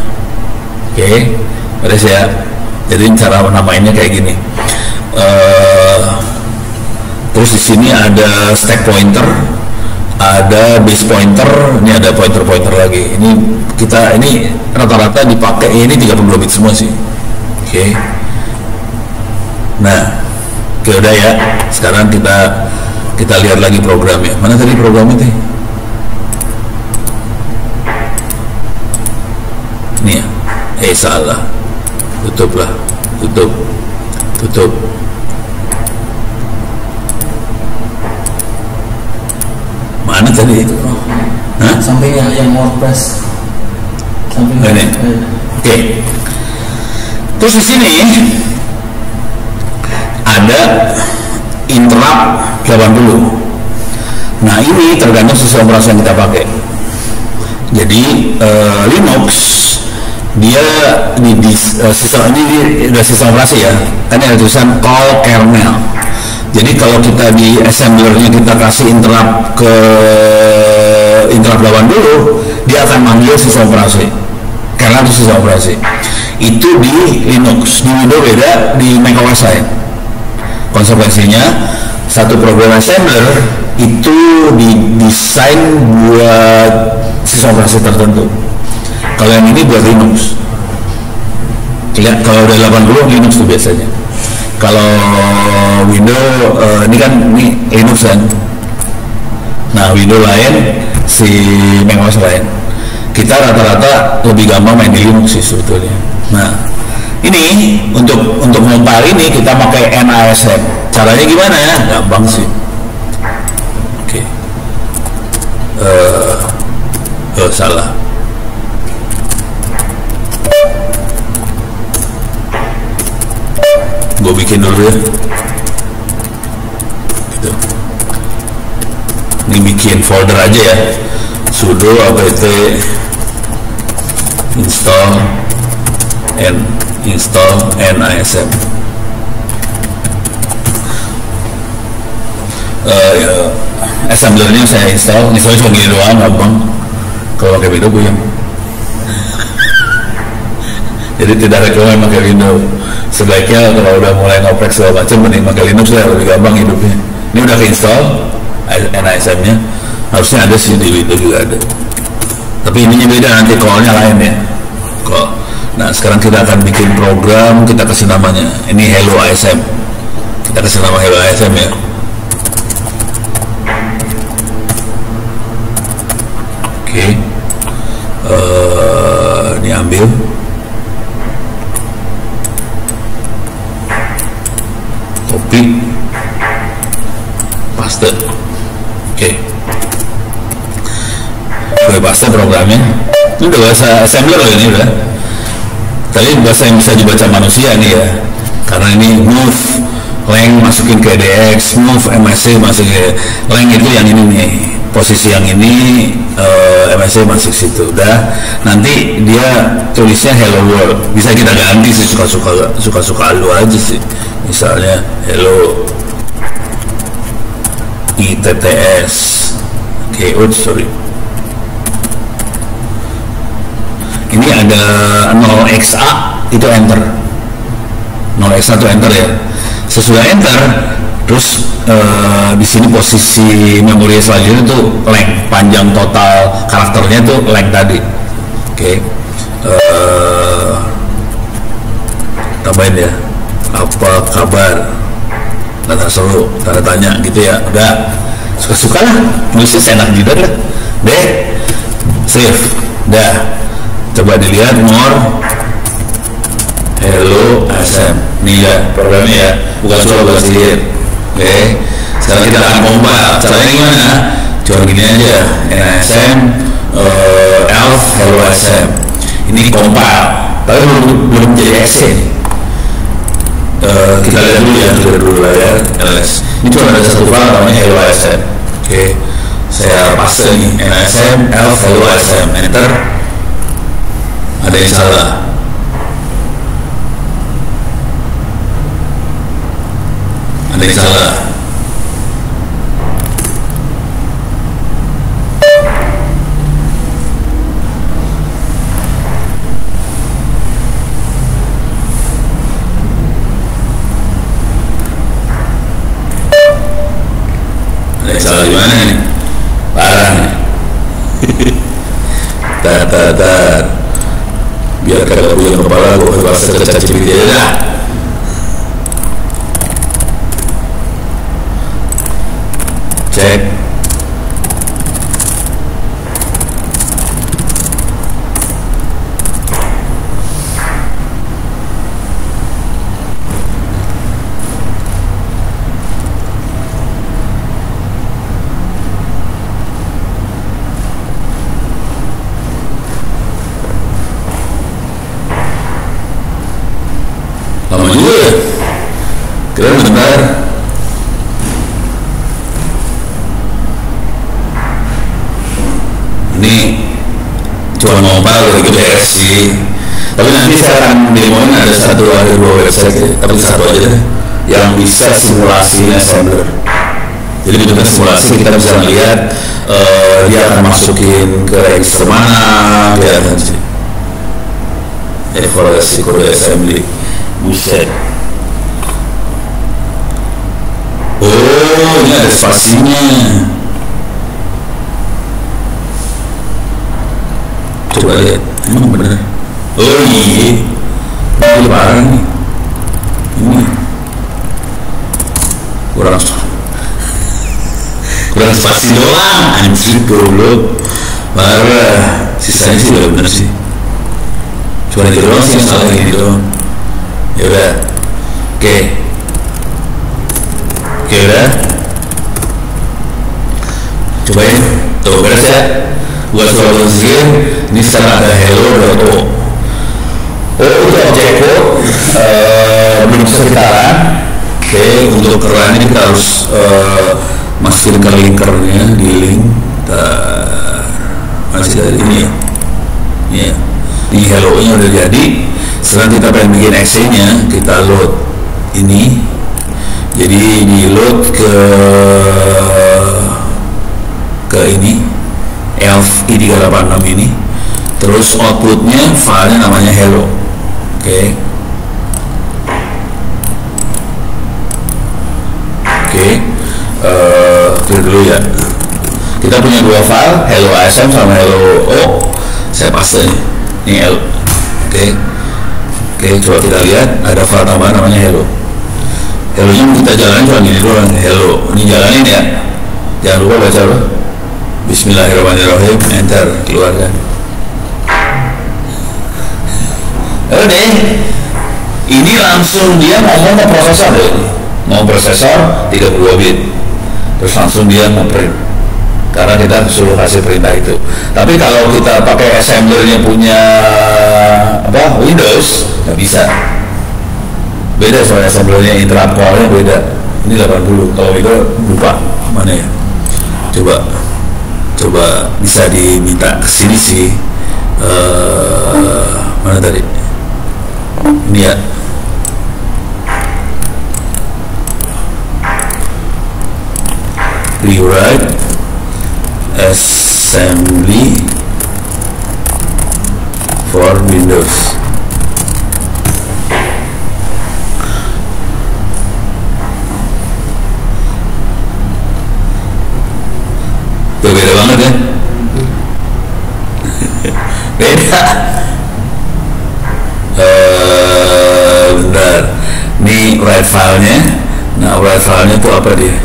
Oke, beres ya. Jadi cara penamaannya kayak gini. Terus di sini ada stack pointer, ada base pointer, ini ada pointer lagi. Ini rata-rata dipakai, ini 32 bit semua sih. Oke. Nah, oke udah ya. Sekarang kita lihat lagi programnya. Mana tadi programnya teh? Ini ya. Salah. Tutup. Mana tadi itu? Hah? Sampai yang WordPress. Ini. Oke. Terus di sini ada interrupt 80. Nah ini tergantung sistem operasi yang kita pakai. Jadi Linux dia sistem ini udah sistem operasi ya, kan ada tulisan call kernel. Jadi kalau kita di assemblernya kita kasih interrupt ke interrupt 80, dia akan manggil sistem operasi. Karena itu sistem operasi. Itu di Linux, di Windows beda, di macOS lain. Konsekuensinya satu program assembler itu didesain buat sistem operasi tertentu. Kalau yang ini buat Linux. Lihat kalau udah 80 Linux tuh biasanya. Kalau Windows ini Linux kan. Nah Windows lain, si macOS lain. Kita rata-rata lebih gampang main di Linux sih sebetulnya. Nah ini untuk ngompar ini kita pakai NASM. Caranya gimana ya? Gampang sih. Oke. Salah. Gue bikin dulu ya. Gitu. Ini bikin folder aja ya. Sudo apt install NASM. Assemblernya saya install. Ini cuma gini doang, gampang. Kalau pakai Windows puyeng. Jadi tidak rekomend pakai Windows. Sebaiknya kalau udah mulai ngoprek segala macam, mending pakai Linux lah, lebih gampang hidupnya. Ini udah install NASM-nya, harusnya ada sih di Windows juga ada. Tapi ininya beda, nanti call-nya lain ya. Call. Nah sekarang kita akan bikin program, kita kasih namanya. Ini Hello ASM. Kita kasih nama Hello ASM ya. Oke. Ini ambil. Copy. Paste. Oke. Gue paste programnya. Ini udah bahasa assembler loh ini udah. Tapi bahasa yang bisa dibaca manusia nih ya. Karena ini move lang masukin ke DX, move MSC masukin ke lang itu yang ini nih. Posisi yang ini MSC masuk situ. Udah. Nanti dia tulisnya hello world. Bisa kita ganti sih suka-suka lu aja sih. Misalnya hello ITTS. Oke, sorry. Ini ada 0XA itu enter. 0XA itu enter ya. Sesudah enter, terus di sini posisi memori selanjutnya itu length, panjang total karakternya itu length tadi. Oke. Tambahin ya. Apa kabar? Tanda seru, tanda tanya gitu ya. Udah. Suka-suka lah. Nulisnya enak juga lah. Deh. Save. Dah. Coba dilihat more Hello ASM. Nih ya programnya ya, bukan suara bukan sihir. Oke. Sekarang kita akan compile. Caranya gimana? Cuma gini aja. NASM elf Hello ASM. Ini compile. Tapi belum jadi exe. Kita lihat dulu ya, kita dulu layar ls. Ini cuma ada satu file namanya Hello ASM. Oke. Saya paste nih NASM elf Hello ASM. Enter. Ada yang salah. Ada yang salah. Ada yang salah di mana nih? Parah nih. Tar. Biar kagak punya kepala, gue bahasa kecacipin dia dah. Cek. Lama juga ya. Kira bentar. Ini cuma mau gitu beres sih. Tapi nanti saya akan demoin ada dua website ya. Tapi satu aja deh yang bisa simulasi assembler. Jadi bentuknya simulasi, kita bisa melihat dia akan masukin ke register mana, kelihatan sih. Evaluasi kode assembly. Buset. Oh, ini ada spasinya. Coba lihat, emang bener. Oh iya, ini parah nih. Ini kurang spasi doang, anjir goblok. Parah. Sisanya sih udah bener sih. Cuma ini doang sih yang salah ini doang. Ya udah, oke udah, cobain, tuh beres ya. Buat soal sihir, ini sekarang ada hello.o. Itu objek code, belum sekitaran. Oke, untuk keran ini kita harus masukin ke linkernya di link. Masih dari ini ya. Ini hello-nya udah jadi. Sekarang kita pengen bikin exe-nya, kita load ini. Jadi di load ke ini elf i386 ini. Terus outputnya filenya namanya hello. Oke. Clear dulu ya. Kita punya dua file, hello ASM sama hello O. Saya paste nih. Ini L. Oke, coba kita lihat ada file tambahan namanya hello. Hello-nya kita jalanin cuma gini doang. Hello, ini jalanin ya. Jangan lupa baca loh. Bismillahirrahmanirrahim. Enter, keluarkan. Oke, ini langsung dia ngomong ke prosesor deh. Mau prosesor 32 bit. Terus langsung dia nge-print. Karena kita suruh kasih perintah itu. Tapi kalau kita pakai assemblernya punya Windows, nggak bisa. Beda soalnya assemblernya, interrupt call-nya beda. Ini 80. Kalau itu lupa mana ya. Coba bisa diminta kesini sih. Mana tadi? Ini ya. Rewrite assembly for Windows. Beda banget ya. Beda. Bentar. Ini write filenya. Nah, write filenya itu apa dia?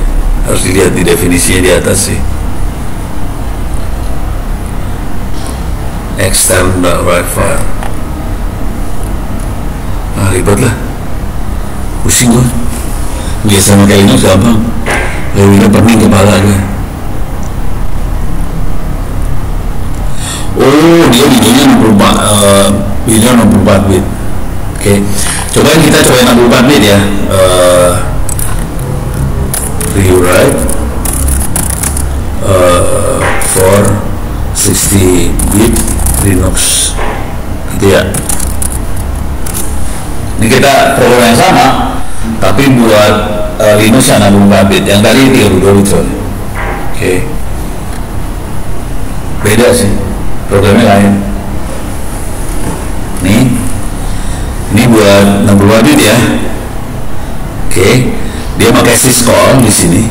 Harus dilihat di definisinya di atas sih. External write file. Ribet lah. Pusing gue. Biasa pakai Linux gampang. Lalu pening kepala gue. Oh, dia videonya 64 bit. Oke. Kita cobain 64 bit ya. Rewrite for 60 bit Linux gitu ya. Ini kita program yang sama tapi buat Linux yang 64 bit, yang tadi 32 bit. Oke. Beda sih, programnya lain. Ini buat 64 bit ya. Oke. Dia pakai syscall di sini.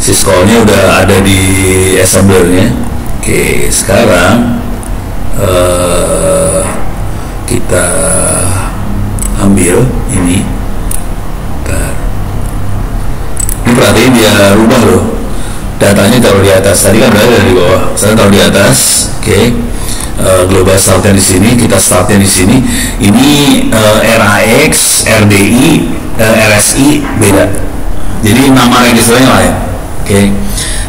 Syscallnya udah ada di assemblernya. Oke, sekarang kita ambil ini. Ini perhatiin dia rubah loh. Datanya taruh di atas. Tadi kan berada di bawah. Saya taruh di atas. Oke. Global startnya di sini. Kita startnya di sini. Ini RAX, RDI, RSI beda. Jadi nama registernya lain. Oke.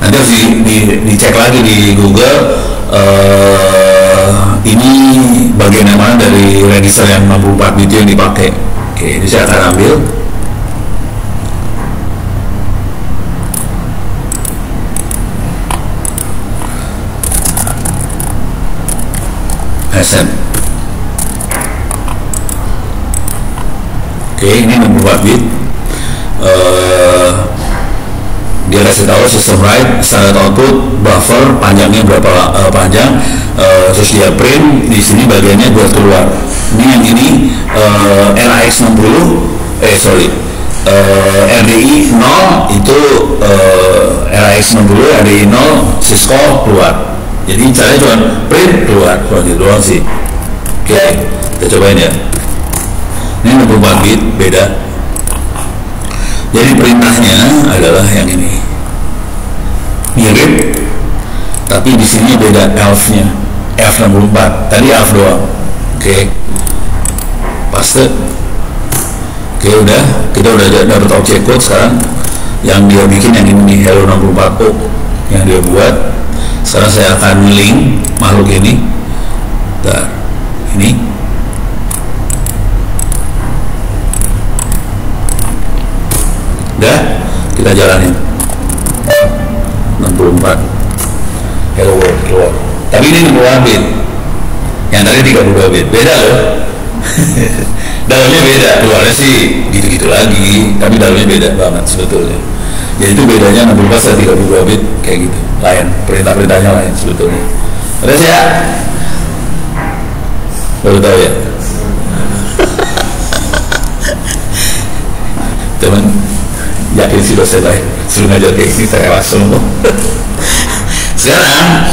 Nanti harus dicek lagi di Google. Ini bagian yang mana dari register yang 64 bit yang dipakai. Oke, ini saya akan ambil. SM. Oke, ini 64 bit. Dia kasih tahu sistem write, standard output, buffer panjangnya berapa panjang, terus dia print di sini bagiannya buat keluar. Ini yang ini RAX 60, RDI 0 itu RAX 60, RDI 0 syscall keluar. Jadi caranya cuma print keluar gitu doang sih. Oke, kita cobain ya. Ini 64 bit beda. Jadi perintahnya adalah yang ini, mirip, tapi di sini beda elf-nya, F64. Tadi elf doang. Oke, paste. Oke, kita udah dapat objek code sekarang. Yang dia bikin yang ini hello 64O yang dia buat. Sekarang saya akan link makhluk ini. Bentar, ini. Udah, kita jalanin 64 hello world keluar. Tapi ini 64 bit, yang tadi 32 bit, beda loh. Dalamnya beda, keluarnya sih gitu-gitu lagi, tapi dalamnya beda banget sebetulnya. Jadi itu bedanya 64 dan 32 bit kayak gitu. Lain, perintah-perintahnya lain sebetulnya. Terus ya, baru tahu ya. Teman yakin sih dosen lain suruh ngajar kayak gini saya langsung. Sekarang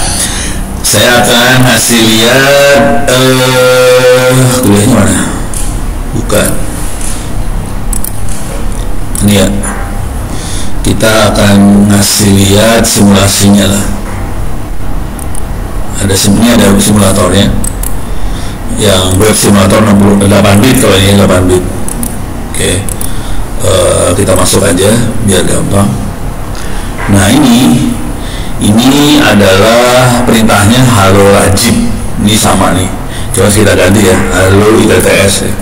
saya akan kasih lihat kuliahnya mana? Bukan. Ini ya. Kita akan ngasih lihat simulasinya lah. Ada simulatornya. Yang web simulator 68 bit, kalau ini 8 bit. Oke. Kita masuk aja biar gampang. Nah ini adalah perintahnya halo rajib. Ini sama nih. Coba kita ganti ya, halo ITTS ya.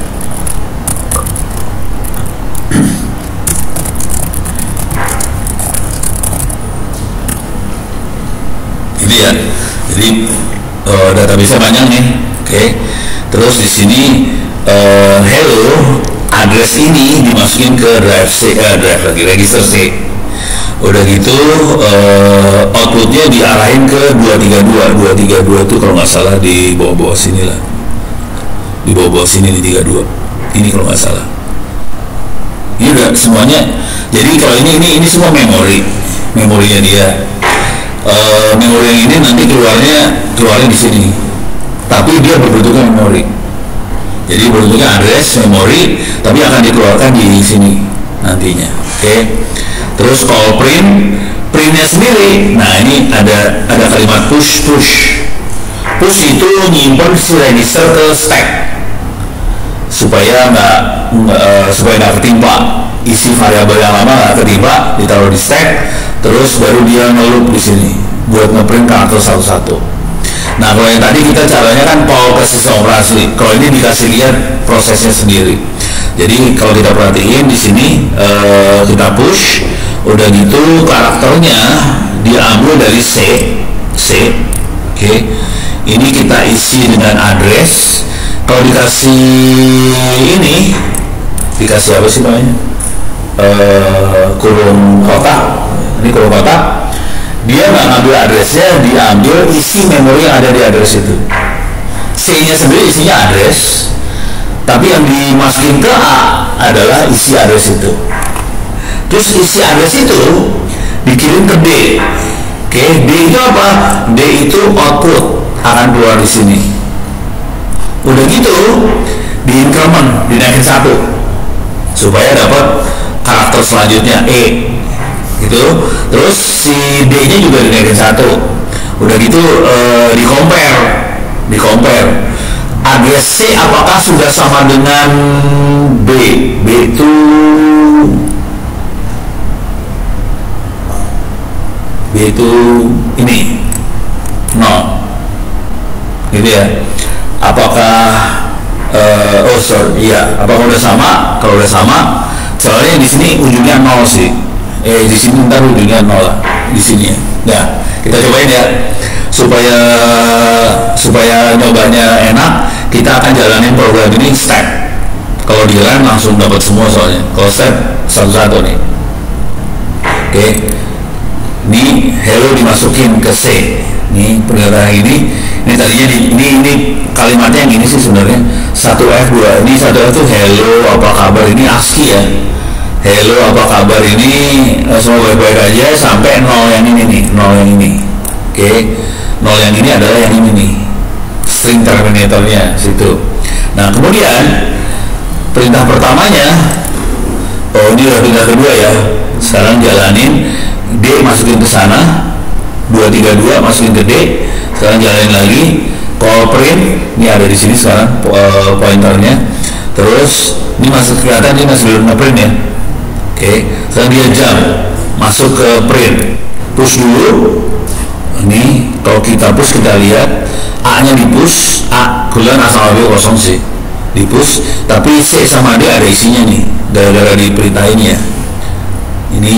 Ini ya. Jadi database banyak nih. Oke. Terus di sini hello, address ini dimasukin ke drive C, drive lagi register C. Udah gitu outputnya diarahin ke 232 itu kalau nggak salah di bawah-bawah sini lah, di bawah-bawah sini di 32 ini kalau nggak salah. Ini udah semuanya. Jadi kalau ini semua memorinya dia. Memori yang ini nanti keluarnya di sini, tapi dia berbentuknya memori. Jadi bentuknya address memori, tapi akan dikeluarkan di sini nantinya. Oke. Terus call printnya sendiri. Nah ini ada kalimat push itu nyimpen si register ke stack supaya nggak ketimpa, isi variabel yang lama nggak ketimpa, ditaruh di stack, terus baru dia nge-loop di sini buat ngeprint karakter satu-satu. Nah kalau yang tadi kita caranya kan call ke sistem operasi, kalau ini dikasih lihat prosesnya sendiri. Jadi kalau kita perhatiin di sini kita push, udah gitu karakternya diambil dari C. Oke. Ini kita isi dengan address. Kalau dikasih ini, dikasih apa sih namanya? Kurung kotak. Ini kurung kotak. Dia nggak ngambil addressnya, diambil isi memori yang ada di address itu. C-nya sendiri isinya address, tapi yang dimasukin ke A adalah isi address itu. Terus isi address itu dikirim ke D. Oke, D itu apa? D itu output akan keluar di sini. Udah gitu di increment, dinaikin 1 supaya dapat karakter selanjutnya E. Gitu. Terus si D-nya juga dinaikin 1. Udah gitu di compare address C apakah sudah sama dengan B itu ini 0 gitu ya. Apakah apakah udah sama? Kalau udah sama, soalnya di sini ujungnya 0 sih. Di sini ntar ujungnya 0 lah di sini ya. Nah, kita cobain ya supaya nyobanya enak. Kita akan jalanin program ini step. Kalau di run langsung dapat semua soalnya. Kalau step satu-satu nih. Oke. Ini hello dimasukin ke C. Ini pernyataan ini tadinya ini kalimatnya yang ini sih sebenarnya 1F2. Ini 1F itu hello apa kabar, ini ASCII ya. Hello apa kabar, ini semua baik-baik aja sampai 0 yang ini nih, 0 yang ini. Oke. 0 yang ini adalah yang ini nih. String terminatornya situ. Nah, kemudian perintah pertamanya, ini udah perintah kedua ya. Sekarang jalanin D masukin ke sana, 232 masukin ke D. Sekarang jalanin lagi call print, ini ada di sini sekarang pointernya. Terus ini masuk kelihatan, ini masih belum ngeprint ya. Oke, sekarang dia jump masuk ke print, push dulu. Ini kalau kita push, kita lihat A-nya di push, A kemudian A sama B kosong sih di push, tapi C sama D ada isinya nih gara-gara di perintah ini ya. Ini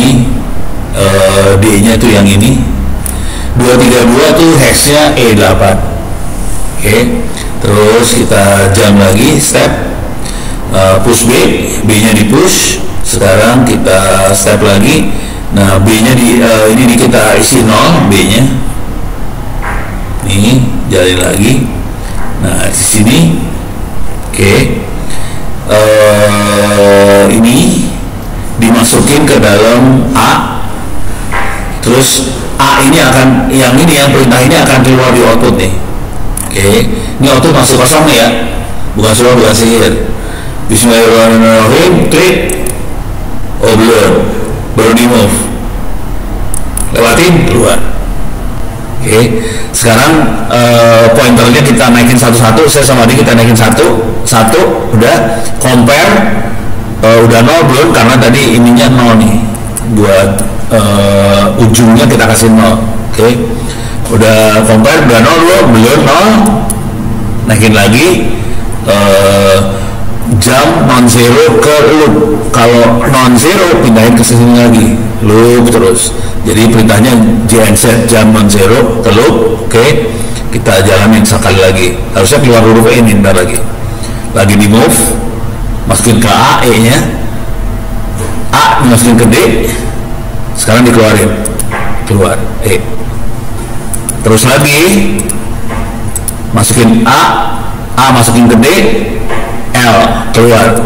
D-nya tuh yang ini 232 tuh hashnya E8. Oke, terus kita jump lagi step push B, B-nya di push. Sekarang kita step lagi Nah, B-nya ini kita isi 0, B-nya. Nih, jalin lagi. Nah, di sini, oke. Ini dimasukin ke dalam A. Terus A ini yang perintah ini akan keluar di output nih. Oke, ini output masuk kosong nih ya, bukan suara, bukan sihir. Bismillahirrahmanirrahim, klik. Oh belum, baru di move, lewatin, keluar. Oke, sekarang pointernya kita naikin satu-satu. Saya sama dia kita naikin satu, udah compare. Udah 0 belum, karena tadi ininya 0 nih, buat ujungnya kita kasih 0. Oke, udah compare, udah 0 belum 0, naikin lagi. Jam non-zero ke loop. Kalau non-zero pindahin ke sini lagi, loop terus. Jadi perintahnya JNZ jam non-zero ke loop. Oke, kita jalanin sekali lagi. Harusnya keluar huruf ini, ntar lagi di move, masukin ke A, E nya, A dimasukin ke D, sekarang dikeluarin, keluar E. Terus lagi masukin A masukin ke D, L, keluar.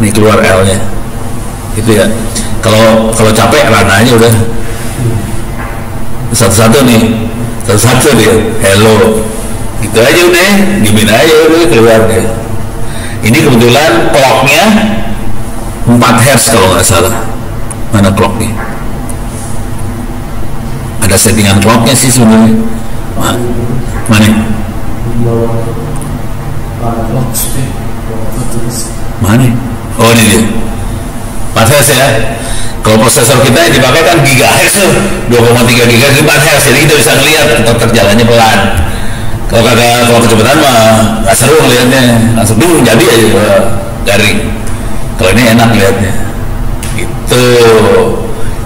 Nih keluar L nya, gitu ya. Kalau capek rananya udah satu-satu nih, satu-satu dia hello, gitu aja udah, dimin aja udah, keluar deh. Ini kebetulan clocknya 4 Hz kalau nggak salah. Mana clocknya? Ada settingan clocknya sih sebenarnya. Mana? Mana? Oh ini dia, 4 Hz ya. Kalau prosesor kita yang dipakai kan GHz tuh, 2,3 GHz, 4 Hz, jadi kita bisa ngeliat tetap jalannya pelan. Kalau kecepatan mah nggak seru ngeliatnya, langsung jadi aja garing. Kalau ini enak liatnya, gitu.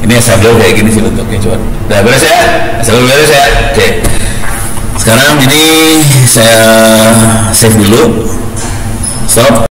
Ini assembly kayak gini sih bentuknya, cuman. Udah beres ya, assembly beres ya. Oke. Sekarang ini saya save dulu, stop.